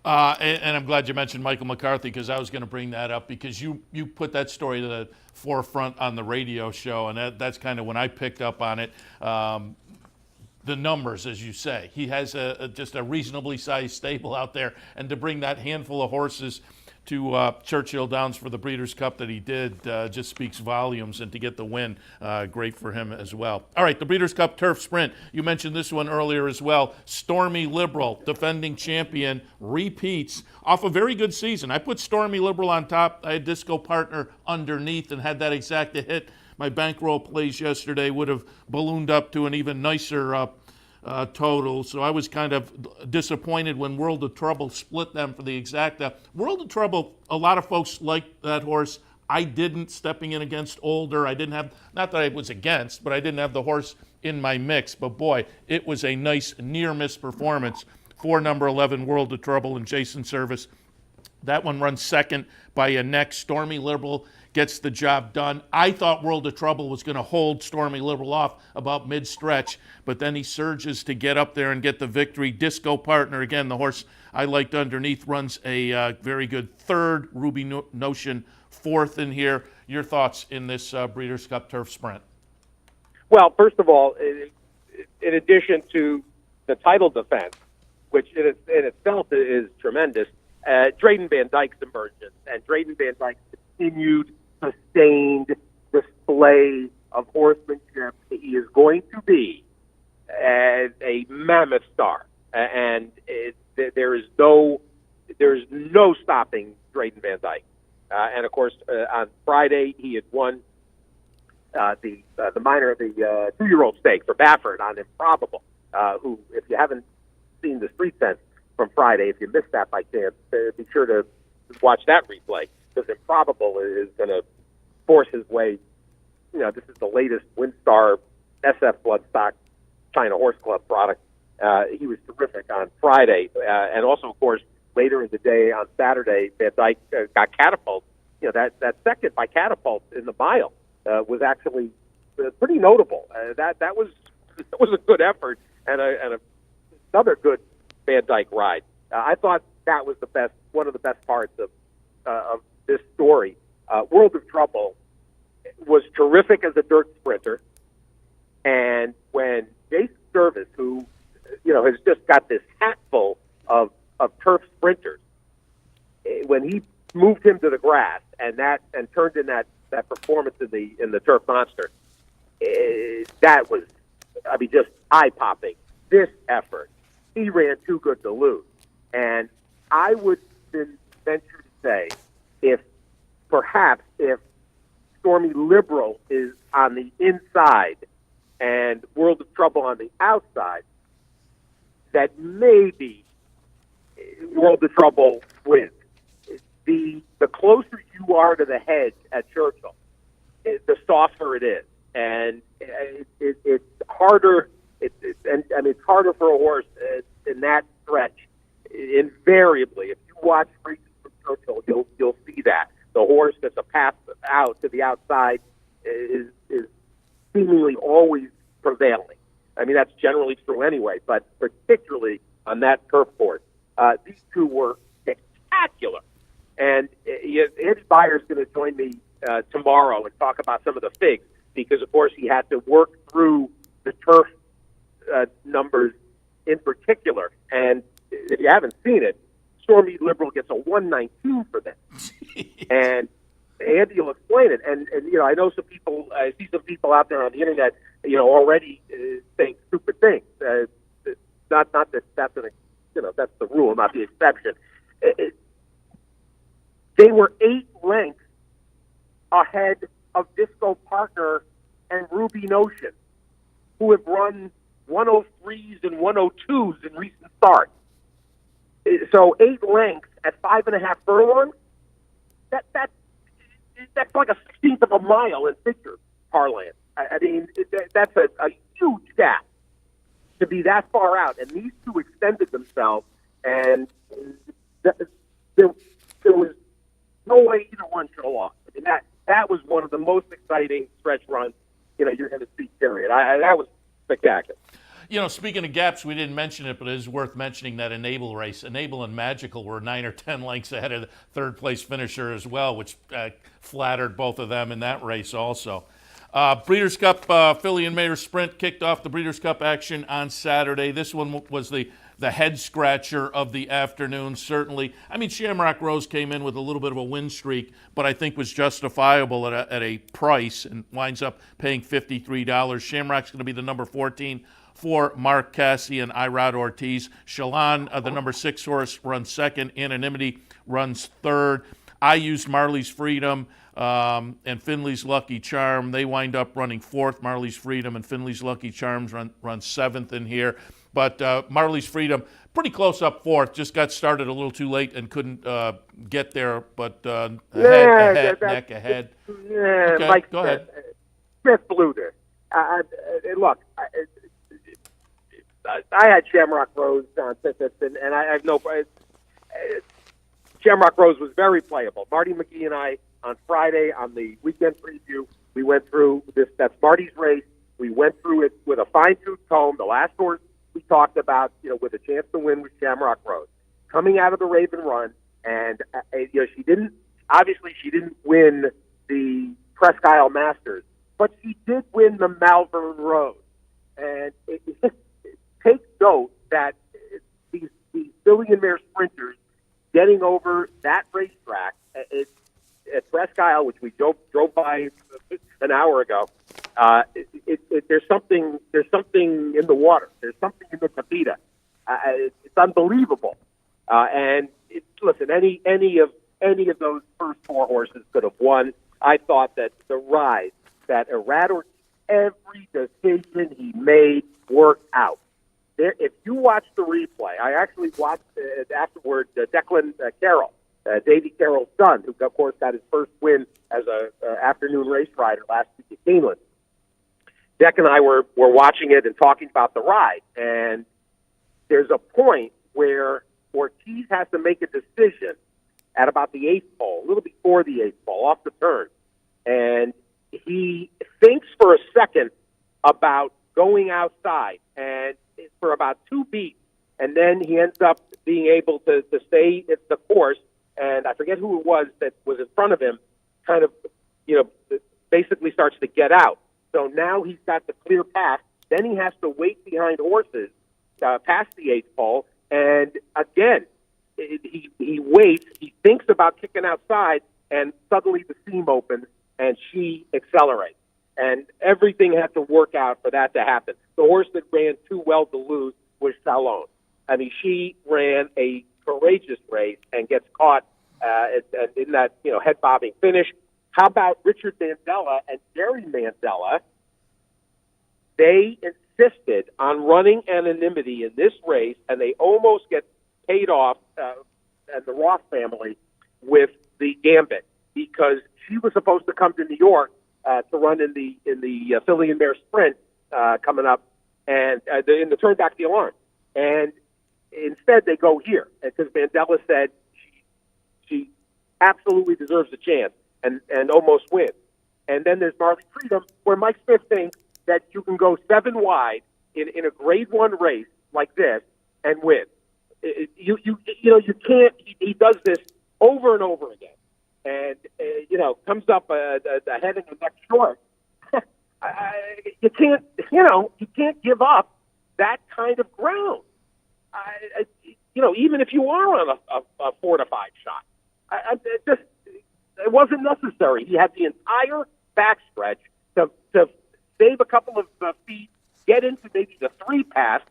And I'm glad you mentioned Michael McCarthy, because I was going to bring that up, because you put that story to the forefront on the radio show, and that's kind of when I picked up on it. The numbers, as you say, he has just a reasonably sized stable out there, and to bring that handful of horses to Churchill Downs for the Breeders' Cup that he did just speaks volumes, and to get the win, great for him as well. All right, the Breeders' Cup Turf Sprint. You mentioned this one earlier as well. Stormy Liberal, defending champion, repeats off a very good season. I put Stormy Liberal on top. I had Disco Partner underneath and had that exact hit. My bankroll plays yesterday would have ballooned up to an even nicer total, so I was kind of disappointed when World of Trouble split them for the exacta. World of Trouble, a lot of folks liked that horse. I didn't, stepping in against Older. I didn't have, not that I was against, but I didn't have the horse in my mix. But boy, it was a nice near-miss performance for number 11, World of Trouble, and Jason Service. That one runs second by a neck. Stormy Liberal gets the job done. I thought World of Trouble was going to hold Stormy Liberal off about mid-stretch, but then he surges to get up there and get the victory. Disco Partner, again, the horse I liked underneath, runs a very good third. Ruby Notion fourth in here. Your thoughts in this Breeders' Cup Turf Sprint? Well, first of all, in addition to the title defense, which in itself is tremendous, Drayden Van Dyke's emergence, and Drayden Van Dyke's continued, sustained display of horsemanship. He is going to be a mammoth star, and there is no stopping Drayden Van Dyke. And of course, on Friday he had won the minor, the 2-year-old stake for Baffert on Improbable. Who, if you haven't seen the Street Sense from Friday, if you missed that by chance, be sure to watch that replay, because Improbable is going to force his way, this is the latest WinStar SF Bloodstock China Horse Club product. He was terrific on Friday, and also, of course, later in the day on Saturday, Van Dyke got Catapult. That second by Catapult in the mile was actually pretty notable. That was a good effort and another good Van Dyke ride. I thought that was one of the best parts of this story. World of Trouble was terrific as a dirt sprinter, and when Jason Service, who has just got this hatful of turf sprinters, when he moved him to the grass and turned in that performance in the Turf Monster, that was, just eye-popping. This effort, he ran too good to lose. And I would venture to say, if Stormy Liberal is on the inside and World of Trouble on the outside, that maybe World of Trouble wins. The closer you are to the hedge at Churchill, the softer it is, and it's harder. It's harder for a horse in that stretch. Invariably, if you watch races from Churchill, you'll see that the horse that's a pass out to the outside is seemingly always prevailing. That's generally true anyway, but particularly on that turf course, these two were spectacular. And Andy Byer's going to join me tomorrow and talk about some of the figs, because, of course, he had to work through the turf numbers in particular. And if you haven't seen it, Stormy Liberal gets a 119 for them. And Andy will explain it. And I know I see some people out there on the internet, already saying stupid things. Not that that's the rule, not the exception. They were 8 lengths ahead of Disco Partner and Ruby Notion, who have run 103s and 102s in recent starts. So 8 lengths at 5.5 furlongs, that's like a 16th of a mile in figure parlance. That's a huge gap to be that far out. And these two extended themselves, and there was no way either one should have lost. That was one of the most exciting stretch runs you're going to see, period. That was spectacular. Speaking of gaps, we didn't mention it, but it is worth mentioning that Enable race. Enable and Magical were 9 or 10 lengths ahead of the third-place finisher as well, which flattered both of them in that race also. Breeders' Cup Filly and Mayor Sprint kicked off the Breeders' Cup action on Saturday. This one was the head-scratcher of the afternoon, certainly. Shamrock Rose came in with a little bit of a win streak, but I think was justifiable at a price and winds up paying $53. Shamrock's going to be the number 14 for Mark Cassie and Irad Ortiz. Shalon, the number 6 horse, runs second. Anonymity runs third. I used Marley's Freedom and Finley's Lucky Charm. They wind up running fourth. Marley's Freedom and Finley's Lucky Charms run seventh in here. But Marley's Freedom, pretty close up fourth, just got started a little too late and couldn't get there, but neck ahead. Yeah, okay, Mike go ahead. Smith blew this. Look, I had Shamrock Rose on Citrus, and I have no. Shamrock Rose was very playable. Marty McGee and I on Friday on the weekend preview, we went through this. That's Marty's race. We went through it with a fine-tooth comb. The last horse we talked about, with a chance to win, was Shamrock Rose coming out of the Raven Run, and she didn't win the Presque Isle Masters, but she did win the Malvern Road. And take note that these Filly and Mare sprinters getting over that racetrack at Presque Isle, which we drove by an hour ago. There's something in the water. There's something in the Tapita. It's unbelievable. And listen, any of those first 4 horses could have won. I thought that the ride that Irad Ortiz, every decision he made worked out. If you watch the replay, I actually watched it afterward. Declan Carroll Davy Carroll's son, who, of course, got his first win as a afternoon race rider last week at Keeneland. Deck and I were watching it and talking about the ride, and there's a point where Ortiz has to make a decision at about the 8th hole, a little before the 8th hole, off the turn, and he thinks for a second about going outside, and for about 2 beats, and then he ends up being able to stay at the course, and I forget who it was that was in front of him, kind of, basically starts to get out. So now he's got the clear path. Then he has to wait behind horses past the 8th hole, and again, he waits, he thinks about kicking outside, and suddenly the seam opens, and she accelerates. And everything had to work out for that to happen. The horse that ran too well to lose was Salon. I mean, she ran a courageous race and gets caught in that head-bobbing finish. How about Richard Mandella and Jerry Mandella? They insisted on running anonymity in this race, and they almost get paid off, and the Roth family, with the Gambit, because she was supposed to come to New York to run in the Filly and Mare Sprint coming up, and in the Turn Back the Alarm. And instead, they go here because Mandella said she absolutely deserves a chance and almost wins. And then there's Marley Freedom, where Mike Smith thinks that you can go 7 wide in a Grade 1 race like this and win. You can't. He does this over and over again, and comes up ahead in the next short. You can't give up that kind of ground. Even if you are on a 4 to 5 shot, it wasn't necessary. He had the entire backstretch to save a couple of feet, get into maybe the 3 pass,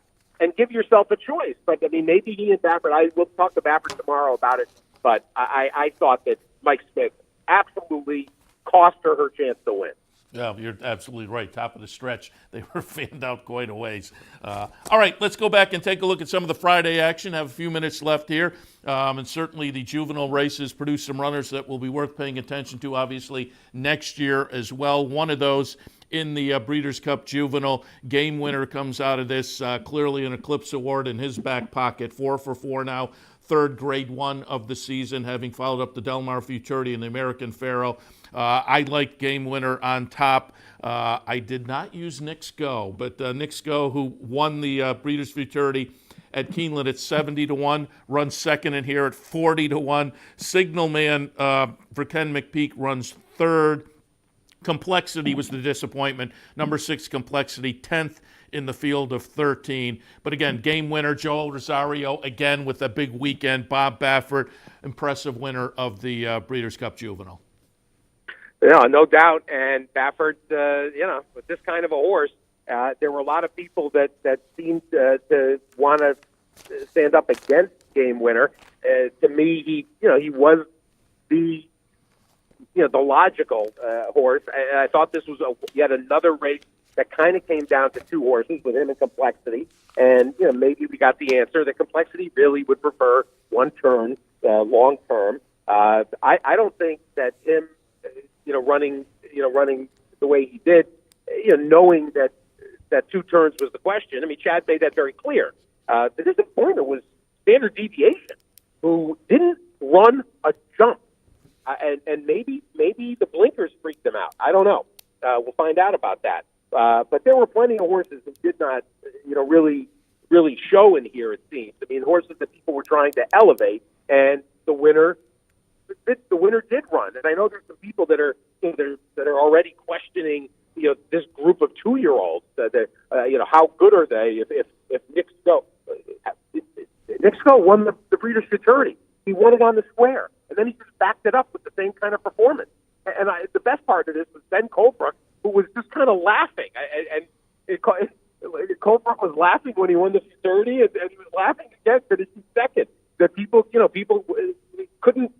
and give yourself a choice. But I mean, maybe he and Baffert. We'll talk to Baffert tomorrow about it. But I thought that Mike Smith absolutely cost her chance to win. Yeah, you're absolutely right. Top of the stretch, they were fanned out quite a ways. All right, let's go back and take a look at some of the Friday action. Have a few minutes left here. And certainly the juvenile races produce some runners that will be worth paying attention to, obviously, next year as well. One of those in the Breeders' Cup Juvenile. Game winner comes out of this, clearly an Eclipse Award in his back pocket. 4 for 4 now. 3rd Grade 1 of the season, having followed up the Del Mar Futurity and the American Pharoah. I like Game Winner on top. I did not use Knicks Go, but Knicks Go, who won the Breeders' Futurity at Keeneland at 70-1, runs second in here at 40-1. Signal Man for Ken McPeak runs 3rd. Complexity was the disappointment. Number 6, Complexity, 10th in the field of 13. But again, Game Winner, Joel Rosario, again with a big weekend. Bob Baffert, impressive winner of the Breeders' Cup Juvenile. Yeah, no doubt. And Baffert, with this kind of a horse, there were a lot of people that seemed to want to stand up against Game Winner. To me, he was the logical horse. And I thought this was yet another race that kind of came down to 2 horses with him and Complexity. And, maybe we got the answer that Complexity really would prefer 1 turn long term. I don't think that him, running the way he did, knowing that 2 turns was the question. I mean, Chad made that very clear. The disappointment was Standard Deviation, who didn't run a jump. And maybe the blinkers freaked him out. I don't know. We'll find out about that. But there were plenty of horses who did not, really show in here, it seems. I mean, horses that people were trying to elevate, and the winner did run. And I know there's some people that are already questioning, this group of 2-year-olds. How good are they if Knicks Go? Knicks Go won the Breeders' Futurity. He won it on the square, and then he just backed it up with the same kind of performance. And the best part of this was Ben Colebrook, who was just kind of laughing. Colebrook was laughing when he won the Futurity, and he was laughing again finishing second. That people couldn't.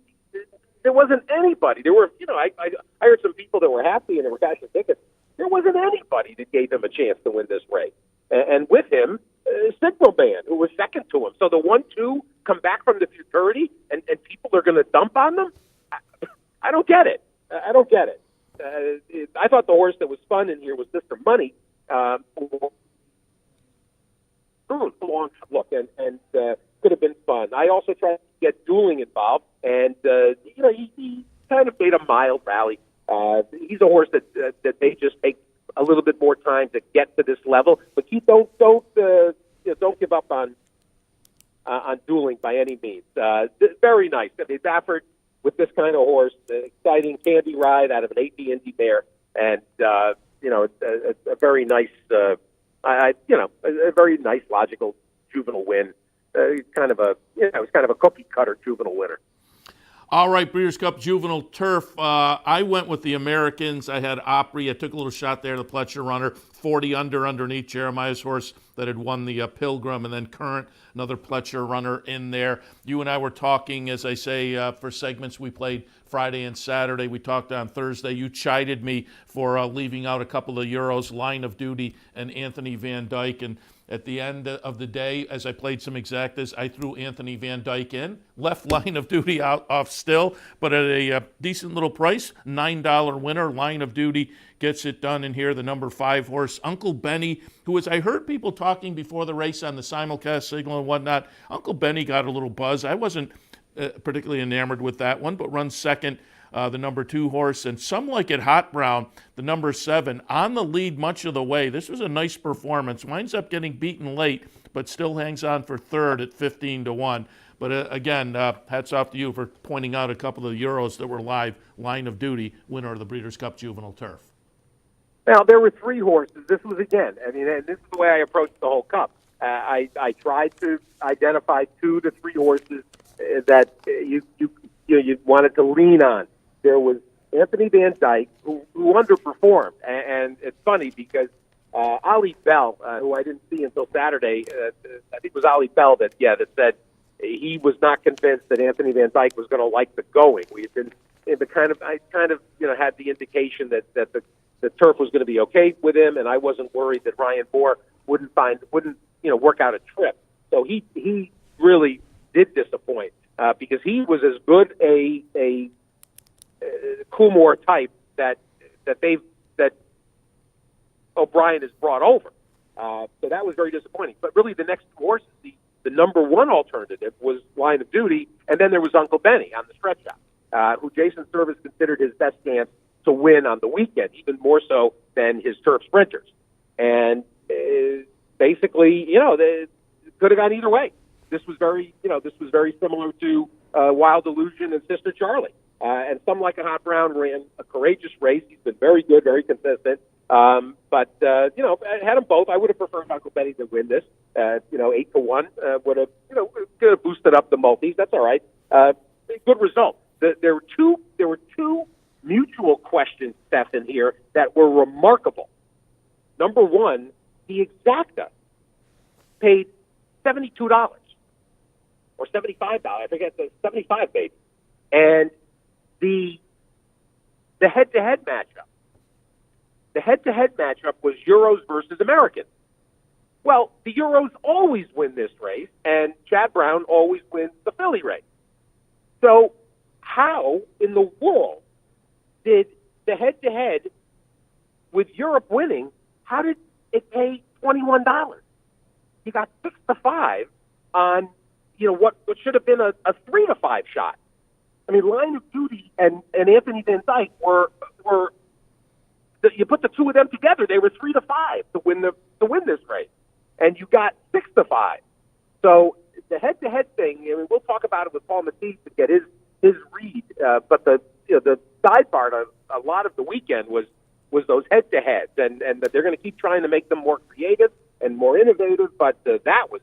There wasn't anybody. There were, I heard some people that were happy and they were cashing tickets. There wasn't anybody that gave him a chance to win this race. And with him, Signal Man, who was second to him. So the 1-2 come back from the Futurity, and people are going to dump on them? I don't get it. I don't get it. I thought the horse that was fun in here was Mr. Money. Long look, and could have been fun. I also tried to get dueling involved, and he kind of made a mild rally. He's a horse that may just take a little bit more time to get to this level, but you don't give up on dueling by any means. Very nice. I mean, Baffert with this kind of horse, exciting candy ride out of an 8B Indy mare, and it's a very nice, a very nice logical juvenile win. It was kind of a cookie cutter juvenile winner. All right, Breeders' Cup Juvenile Turf. I went with the Americans. I had Opry. I took a little shot there, the Pletcher runner. 40 underneath Jeremiah's horse that had won the Pilgrim, and then Current, another Pletcher runner in there. You and I were talking, as I say, for segments we played Friday and Saturday. We talked on Thursday. You chided me for leaving out a couple of Euros, Line of Duty and Anthony Van Dyke. And at the end of the day, as I played some exactas, I threw Anthony Van Dyke in, left Line of Duty off still, but at a decent little price, $9 winner. Line of Duty gets it done in here. The number 5 horse, Uncle Benny, who, as I heard people talking before the race on the simulcast signal and whatnot, Uncle Benny got a little buzz. I wasn't particularly enamored with that one, but runs second. The number 2 horse, and Some Like It Hot Brown, the number 7, on the lead much of the way. This was a nice performance. Winds up getting beaten late, but still hangs on for third at 15-1. But again, hats off to you for pointing out a couple of Euros that were live. Line of Duty, winner of the Breeders' Cup Juvenile Turf. Now, there were 3 horses. This was, again, and this is the way I approached the whole Cup. I tried to identify 2 to 3 horses that you wanted to lean on. There was Anthony Van Dyke, who underperformed. And it's funny because Ali Bell, who I didn't see until Saturday, I think it was Ali Bell that said he was not convinced that Anthony Van Dyke was going to like the going. We had been I had the indication that the turf was going to be okay with him, and I wasn't worried that Ryan Moore wouldn't work out a trip. So he really did disappoint because he was as good a Coolmore type that O'Brien has brought over. So that was very disappointing. But really, the next 2 horses, the number 1 alternative was Line of Duty, and then there was Uncle Benny on the stretch out, who Jason Service considered his best chance to win on the weekend, even more so than his turf sprinters. And basically, they could have gone either way. This was very similar to Wild Illusion and Sister Charlie. And Some Like a Hot Brown ran a courageous race. He's been very good, very consistent. But had them both. I would have preferred Uncle Benny to win this. 8-1 would have boosted up the multis. That's all right. Good result. There were two mutual questions, Seth, in here that were remarkable. Number 1, the Exacta paid $72 or $75. I forget, the $75 maybe. And the head-to-head matchup. The head-to-head matchup was Euros versus Americans. Well, the Euros always win this race, and Chad Brown always wins the Philly race. So how in the world did the head-to-head with Europe winning, how did it pay $21? You got 6-5 on, what should have been a 3-5 shot. I mean, Line of Duty and Anthony Van Dyke were you put the 2 of them together, they were 3-5 to win this race, and you got 6-5. So the head-to-head thing, we'll talk about it with Paul Matisse to get his read. But the sidebar of a lot of the weekend was those head-to-heads, and that they're going to keep trying to make them more creative and more innovative. But that was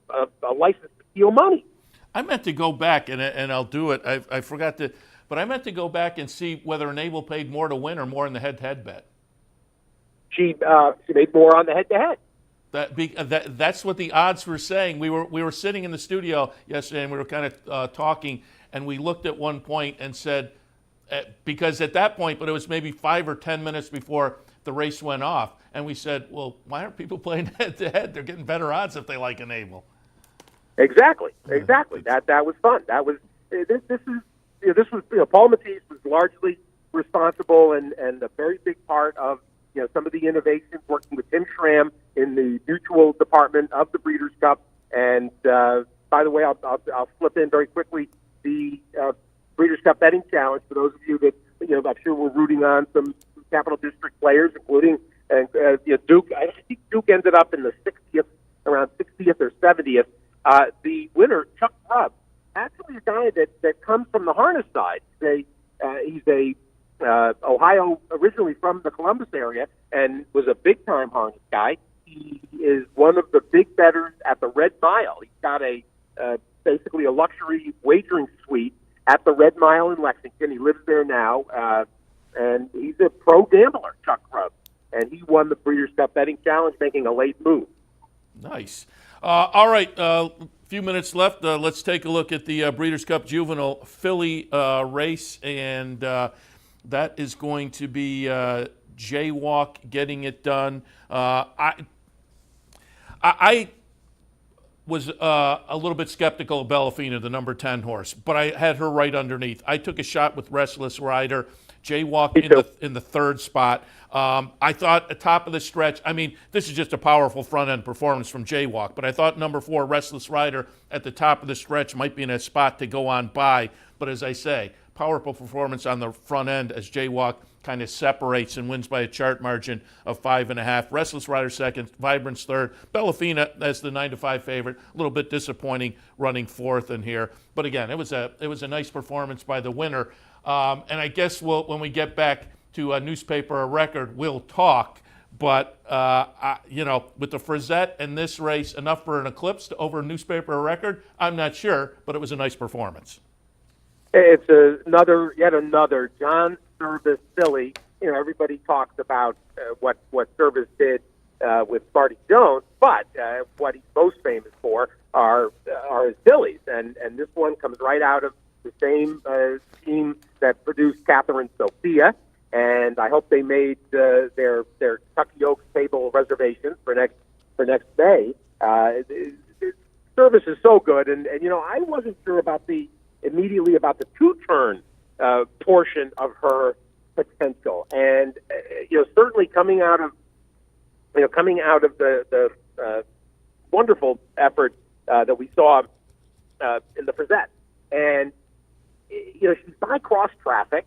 a license to steal money. I meant to go back, and I'll do it. I forgot to, but I meant to go back and see whether Enable paid more to win or more in the head-to-head bet. She made more on the head-to-head. That's what the odds were saying. We were sitting in the studio yesterday, and we were kind of talking, and we looked at one point and said, because at that point, but it was maybe 5 or 10 minutes before the race went off, and we said, well, why aren't people playing head-to-head? They're getting better odds if they like Enable. Exactly. That was fun. That was this was Paul Matisse was largely responsible and a very big part of some of the innovations, working with Tim Schramm in the mutual department of the Breeders' Cup. And by the way, I'll flip in very quickly the Breeders' Cup Betting Challenge for those of you that I'm sure we're rooting on some Capital District players, including Duke. I think Duke ended up in the 60th, around 60th or 70th. The winner, Chuck Grubb, actually a guy that comes from the harness side. He's a Ohio, originally from the Columbus area, and was a big-time harness guy. He is one of the big bettors at the Red Mile. He's got basically a luxury wagering suite at the Red Mile in Lexington. He lives there now, and he's a pro gambler, Chuck Grubb. And he won the Breeders' Cup Betting Challenge, making a late move. Nice. All right, few minutes left. Let's take a look at the Breeders' Cup Juvenile Filly race, and that is going to be Jaywalk getting it done. I was a little bit skeptical of Bellafina, the number 10 horse, but I had her right underneath. I took a shot with Restless Rider, Jaywalk in the third spot. I thought at top of the stretch, this is just a powerful front-end performance from Jaywalk, but I thought number 4, Restless Rider, at the top of the stretch might be in a spot to go on by. But as I say, powerful performance on the front end as Jaywalk kind of separates and wins by a chart margin of 5.5. Restless Rider second, Vibrance third. Bellafina as the 9-5 favorite. A little bit disappointing running fourth in here. But again, it was a nice performance by the winner. And I guess when we get back to a newspaper record, we'll talk. But, with the Frizette and this race, enough for an eclipse to over a newspaper record? I'm not sure, but it was a nice performance. It's yet another John Service filly. Everybody talks about what Service did with Sparty Jones, but what he's most famous for are his fillies, and this one comes right out of the same team that produced Catherine Sophia, and I hope they made their Kentucky Oaks table reservations for next May. Service is so good, and I wasn't sure immediately about the two-turn portion of her potential, and certainly coming out of the wonderful effort that we saw in the Frizette, and she's by cross traffic,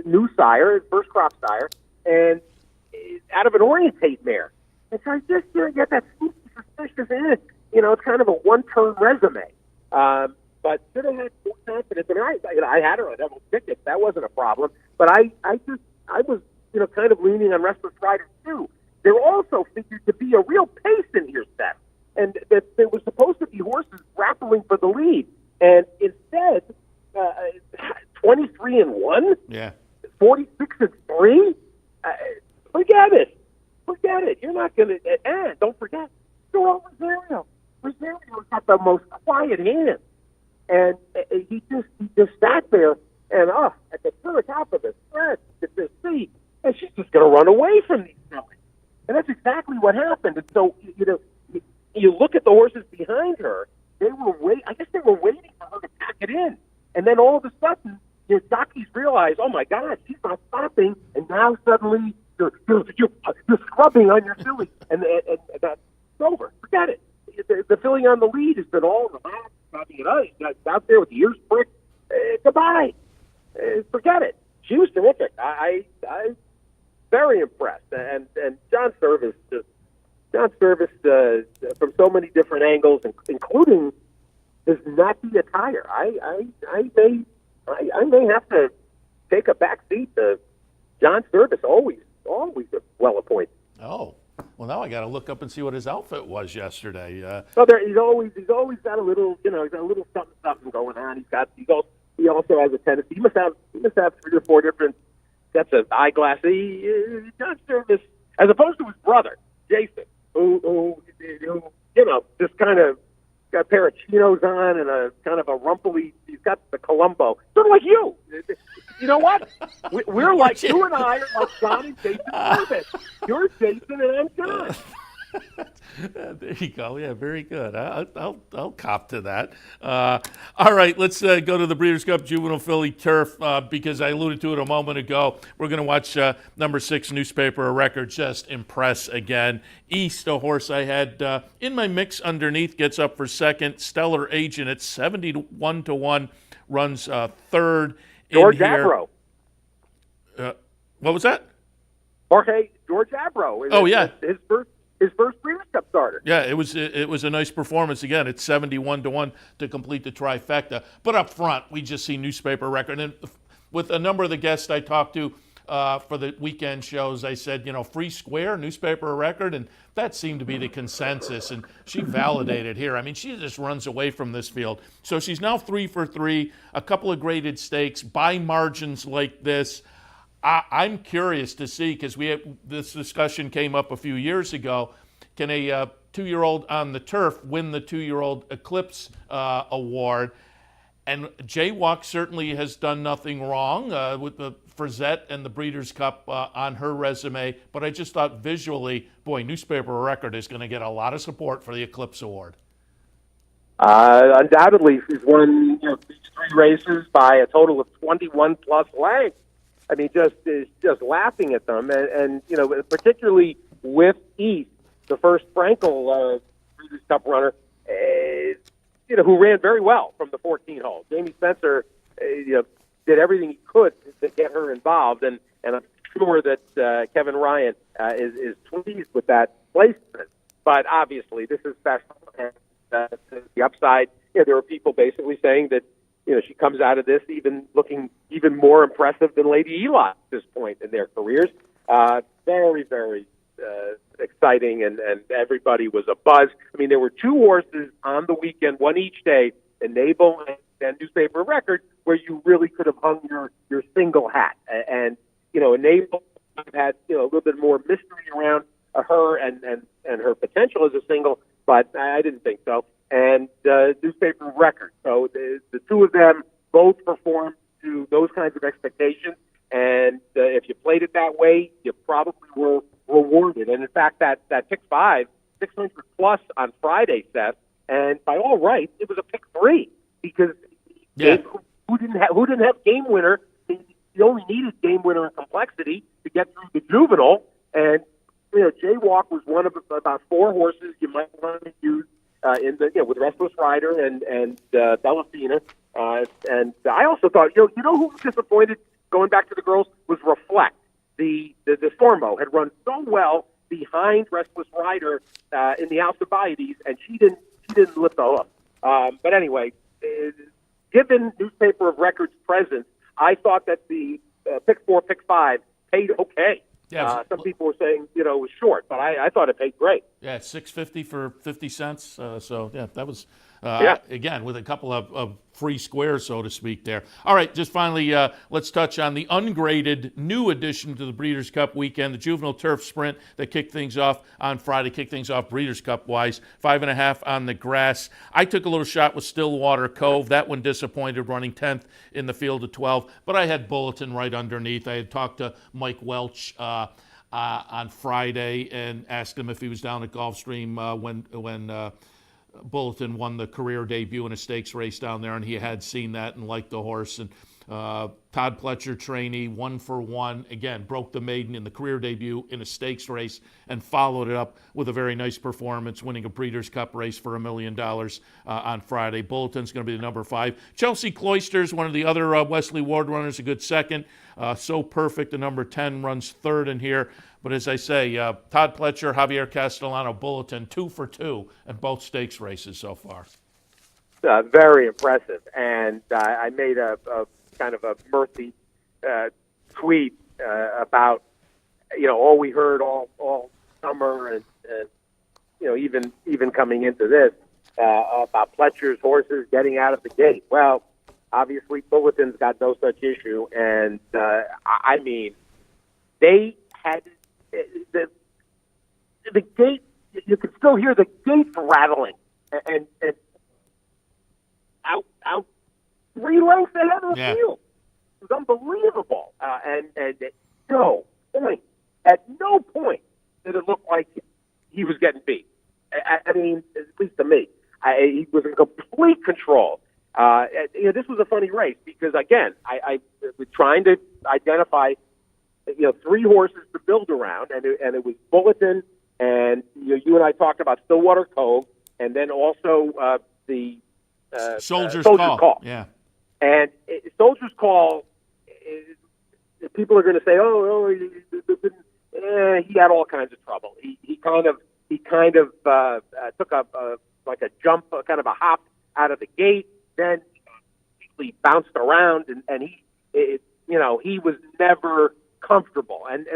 new sire, first crop sire, and out of an Orientate mare, and so I just get that suspicious in it. It's kind of a one-turn resume. But should have had more confidence. I had her on double tickets. That wasn't a problem. But I was, kind of leaning on Restless Rider too. There also figured to be a real pace in here, Seth, and that there was supposed to be horses grappling for the lead, and instead, 23-1, 46-3. Forget it. You're not going to. And don't forget, Joel Rosario. Rosario's got the most quiet hands. And he just sat there and at the top of the stretch, at the seat, and she's just going to run away from these fillies. And that's exactly what happened. And so, you look at the horses behind her, I guess they were waiting for her to pack it in. And then all of a sudden, jockeys realize, oh my God, she's not stopping. And now suddenly you're scrubbing on your filly, and that's over. Forget it. The filly on the lead has been all relaxed. Out there with the ears pricked. Goodbye. Forget it. She was terrific. I very impressed. And John Service from so many different angles, including his nappy attire. I may have to take a back seat to John Service. Always well appointed. Oh. Well, now I got to look up and see what his outfit was yesterday. He's always got a little, he's got a little something going on. He also has a tendency. He must have 3 or 4 different sets of eyeglasses. John Service, as opposed to his brother Jason, who just kind of got a pair of chinos on and a kind of a rumply. He's got the Columbo, sort of like you. You know what? We're like, you and I are like John and Jason Service. You're Jason and I'm John. There you go. Yeah, very good. I'll cop to that. All right, let's go to the Breeders' Cup Juvenile Filly Turf because I alluded to it a moment ago. We're going to watch number 6 Newspaper of Record just impress again. East, a horse I had in my mix underneath, gets up for second. Stellar Agent at 71-1 runs third. George Abro. What was that? George Abro. Oh, yeah. His first Breeders' Cup starter. Yeah, it was a nice performance again. It's 71-1 to complete the trifecta. But up front, we just see Newspaper Record. And with a number of the guests I talked to for the weekend shows, I said, free square, Newspaper Record, and that seemed to be the consensus. And she validated here. I mean, she just runs away from this field. So she's now 3 for 3, a couple of graded stakes by margins like this. I'm curious to see, because this discussion came up a few years ago, can a 2-year-old on the turf win the 2-year-old Eclipse Award? And Jaywalk certainly has done nothing wrong with the Frizette and the Breeders' Cup on her resume, but I just thought visually, boy, Newspaper Record is going to get a lot of support for the Eclipse Award. Undoubtedly, she's won these 3 races by a total of 21-plus lengths. I mean, just laughing at them, and particularly with East, the first Frankel Breeders' Cup runner, who ran very well from the 14 hole. Jamie Spencer, did everything he could to get her involved, and I'm sure that Kevin Ryan is pleased with that placement. But obviously, this is special, and the upside. There were people basically saying that she comes out of this looking even more impressive than Lady Eli at this point in their careers. Very, very exciting, and everybody was abuzz. I mean, there were 2 horses on the weekend, one each day, Enable and Newspaper Record, where you really could have hung your single hat. And Enable had a little bit more mystery around her and her potential as a single, but I didn't think so. And Newspaper Record. So the 2 of them both performed to those kinds of expectations. And if you played it that way, you probably were rewarded. And in fact, that pick 5, 600 plus on Friday, Seth, and by all rights, it was a pick 3 because who didn't have game winner? You only needed game winner in complexity to get through the juvenile. And Jaywalk was one of about 4 horses you might want to use. With Restless Rider and Bellafina, and I also thought, who was disappointed going back to the girls was Reflect. The Formo had run so well behind Restless Rider in the Alcibiades, and she didn't lift the hook. But anyway, given Newspaper of Record's presence, I thought that the pick 4, pick 5 paid okay. Yeah, some people were saying, it was short, but I thought it paid great. Yeah, it's $6.50 for 50 cents. So, that was, again, with a couple of free squares, so to speak, there. All right, just finally, let's touch on the ungraded new addition to the Breeders' Cup weekend, the Juvenile Turf Sprint that kicked things off on Friday, kicked things off Breeders' Cup-wise, 5.5 on the grass. I took a little shot with Stillwater Cove. That one disappointed, running 10th in the field of 12, but I had Bulletin right underneath. I had talked to Mike Welch on Friday and asked him if he was down at Gulfstream when Bulletin won the career debut in a stakes race down there, and he had seen that and liked the horse. And Todd Pletcher, trainee, 1 for 1, again, broke the maiden in the career debut in a stakes race and followed it up with a very nice performance, winning a Breeders' Cup race for $1 million on Friday. Bulletin's going to be the number 5. Chelsea Cloisters, one of the other Wesley Ward runners, a good second. So Perfect, the number 10, runs third in here. But as I say, Todd Pletcher, Javier Castellano, Bulletin, 2 for 2 in both stakes races so far. Very impressive. And I made a kind of a mirthy tweet about, all we heard all summer and even coming into this about Pletcher's horses getting out of the gate. Well, obviously Bulletin's got no such issue. And I mean, they had the gate, you could still hear the gate rattling and out 3 lengths ahead of the field. It was unbelievable. And at no point did it look like he was getting beat. I mean, at least to me, he was in complete control. This was a funny race because, again, I was trying to identify, 3 horses to build around, and it was Bulletin, and you and I talked about Stillwater Cove, and then also the Soldier's Call. Yeah. And Soldier's Call, people are going to say, he had all kinds of trouble. He kind of took a jump, kind of a hop out of the gate, then he bounced around, and he was never comfortable. And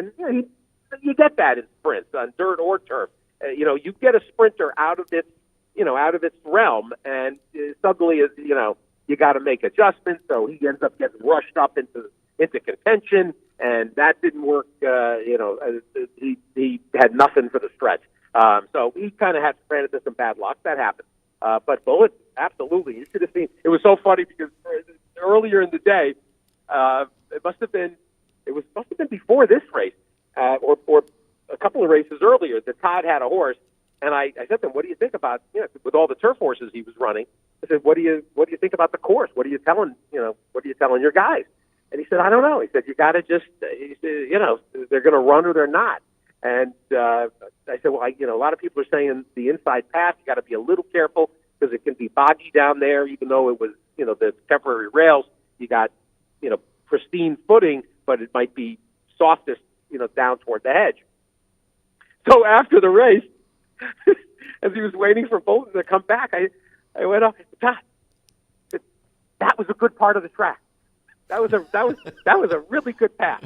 you get that in sprints on dirt or turf. You get a sprinter out of its realm, and suddenly, you got to make adjustments. So he ends up getting rushed up into contention, and that didn't work. He had nothing for the stretch. So he kind of ran into some bad luck. That happened. But Bullet, absolutely. You should have seen. It was so funny because earlier in the day, it must have been before this race, or a couple of races earlier, that Todd had a horse, and I said to him, "What do you think about with all the turf horses he was running?" I said, "What do you think about the course? What are you telling your guys?" And he said, "I don't know." He said, "You got to just, they're going to run or they're not." And I said, "Well, a lot of people are saying the inside path, you got to be a little careful because it can be boggy down there, even though it was, the temporary rails. You got, pristine footing, but it might be softest, down toward the hedge." So after the race, as he was waiting for Bolton to come back, I went up, "Todd, that was a good part of the track. That was a really good pass."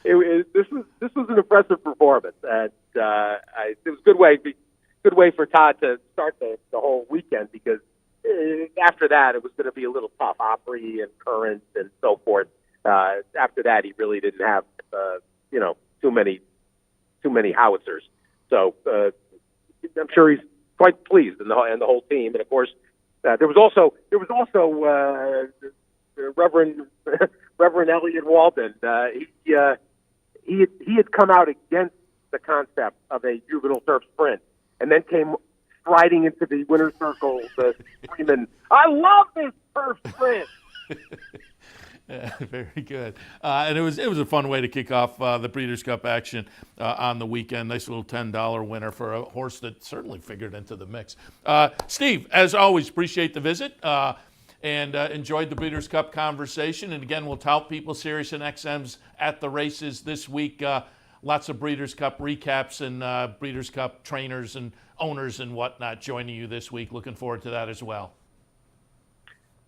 This was an impressive performance, and it was a good way for Todd to start the whole weekend, because after that it was going to be a little tough, Opry and Current and so forth. After that, he really didn't have too many howitzers. So I'm sure he's quite pleased, and the whole team. And of course, there was also Reverend Elliot Walden. He had come out against the concept of a juvenile turf sprint, and then came striding into the winner's circle, screaming, "I love this turf sprint!" Yeah, very good. And it was a fun way to kick off the Breeders' Cup action on the weekend. Nice little $10 winner for a horse that certainly figured into the mix. Steve, as always, appreciate the visit and enjoyed the Breeders' Cup conversation. And again, we'll tout people, Sirius and XM's at the races this week. Lots of Breeders' Cup recaps and Breeders' Cup trainers and owners and whatnot joining you this week. Looking forward to that as well.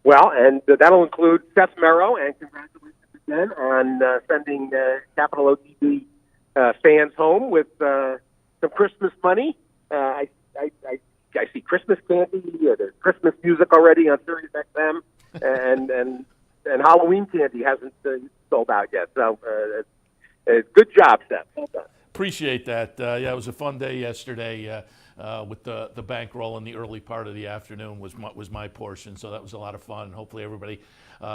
Well, and that'll include Seth Merrow, and congratulations again on sending Capital OTB fans home with some Christmas money. I see Christmas candy, there's Christmas music already on Sirius XM, and Halloween candy hasn't sold out yet. So good job, Seth. Well done. Appreciate that. Yeah, it was a fun day yesterday. With the bankroll in the early part of the afternoon was my portion, so that was a lot of fun. Hopefully everybody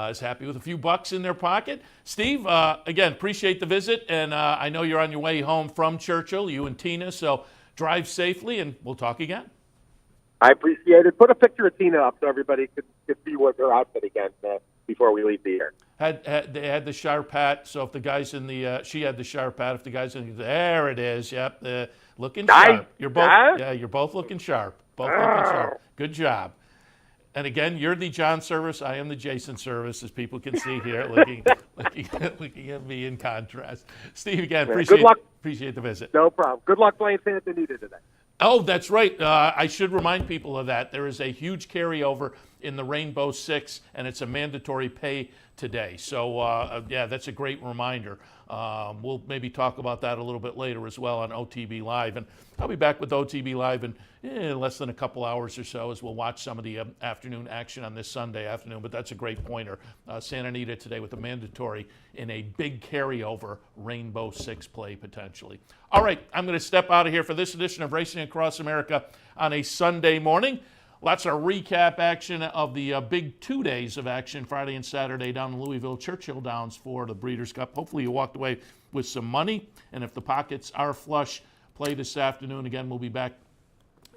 is happy with a few bucks in their pocket. Steve, again, appreciate the visit, and I know you're on your way home from Churchill, you and Tina, so drive safely, and we'll talk again. I appreciate it. Put a picture of Tina up so everybody could see what her outfit again before we leave the air. They had the sharp hat, so if the guys in the she had the sharp hat. If the guys in there it is. Yep, looking sharp. You're both looking sharp. Both looking sharp. Good job. And again, you're the John Service. I am the Jason Service, as people can see here, looking at me in contrast. Steve, again, appreciate the visit. No problem. Good luck playing Santa Anita today. Oh, that's right. I should remind people of that. There is a huge carryover in the Rainbow Six, and it's a mandatory pay today. So, yeah, that's a great reminder. We'll maybe talk about that a little bit later as well on OTB Live. And I'll be back with OTB Live in less than a couple hours or so as we'll watch some of the afternoon action on this Sunday afternoon. But that's a great pointer. Santa Anita today with a mandatory in a big carryover Rainbow Six play potentially. All right, I'm going to step out of here for this edition of Racing Across America on a Sunday morning. Lots of recap action of the big 2 days of action, Friday and Saturday down in Louisville, Churchill Downs for the Breeders' Cup. Hopefully you walked away with some money, and if the pockets are flush, play this afternoon. Again, we'll be back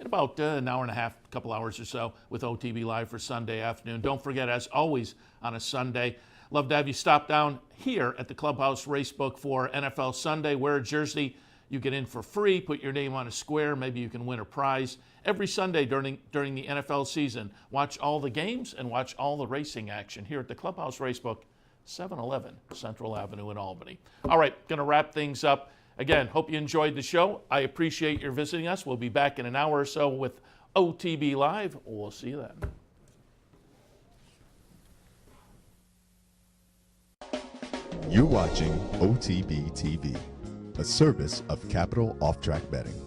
in about an hour and a half, a couple hours or so with OTB Live for Sunday afternoon. Don't forget, as always on a Sunday, love to have you stop down here at the Clubhouse Racebook for NFL Sunday. Wear a jersey. You get in for free. Put your name on a square. Maybe you can win a prize. Every Sunday during the NFL season, watch all the games and watch all the racing action here at the Clubhouse Racebook, 711 Central Avenue in Albany. All right, going to wrap things up. Again, hope you enjoyed the show. I appreciate your visiting us. We'll be back in an hour or so with OTB Live. We'll see you then. You're watching OTB TV, a service of Capital Off Track Betting.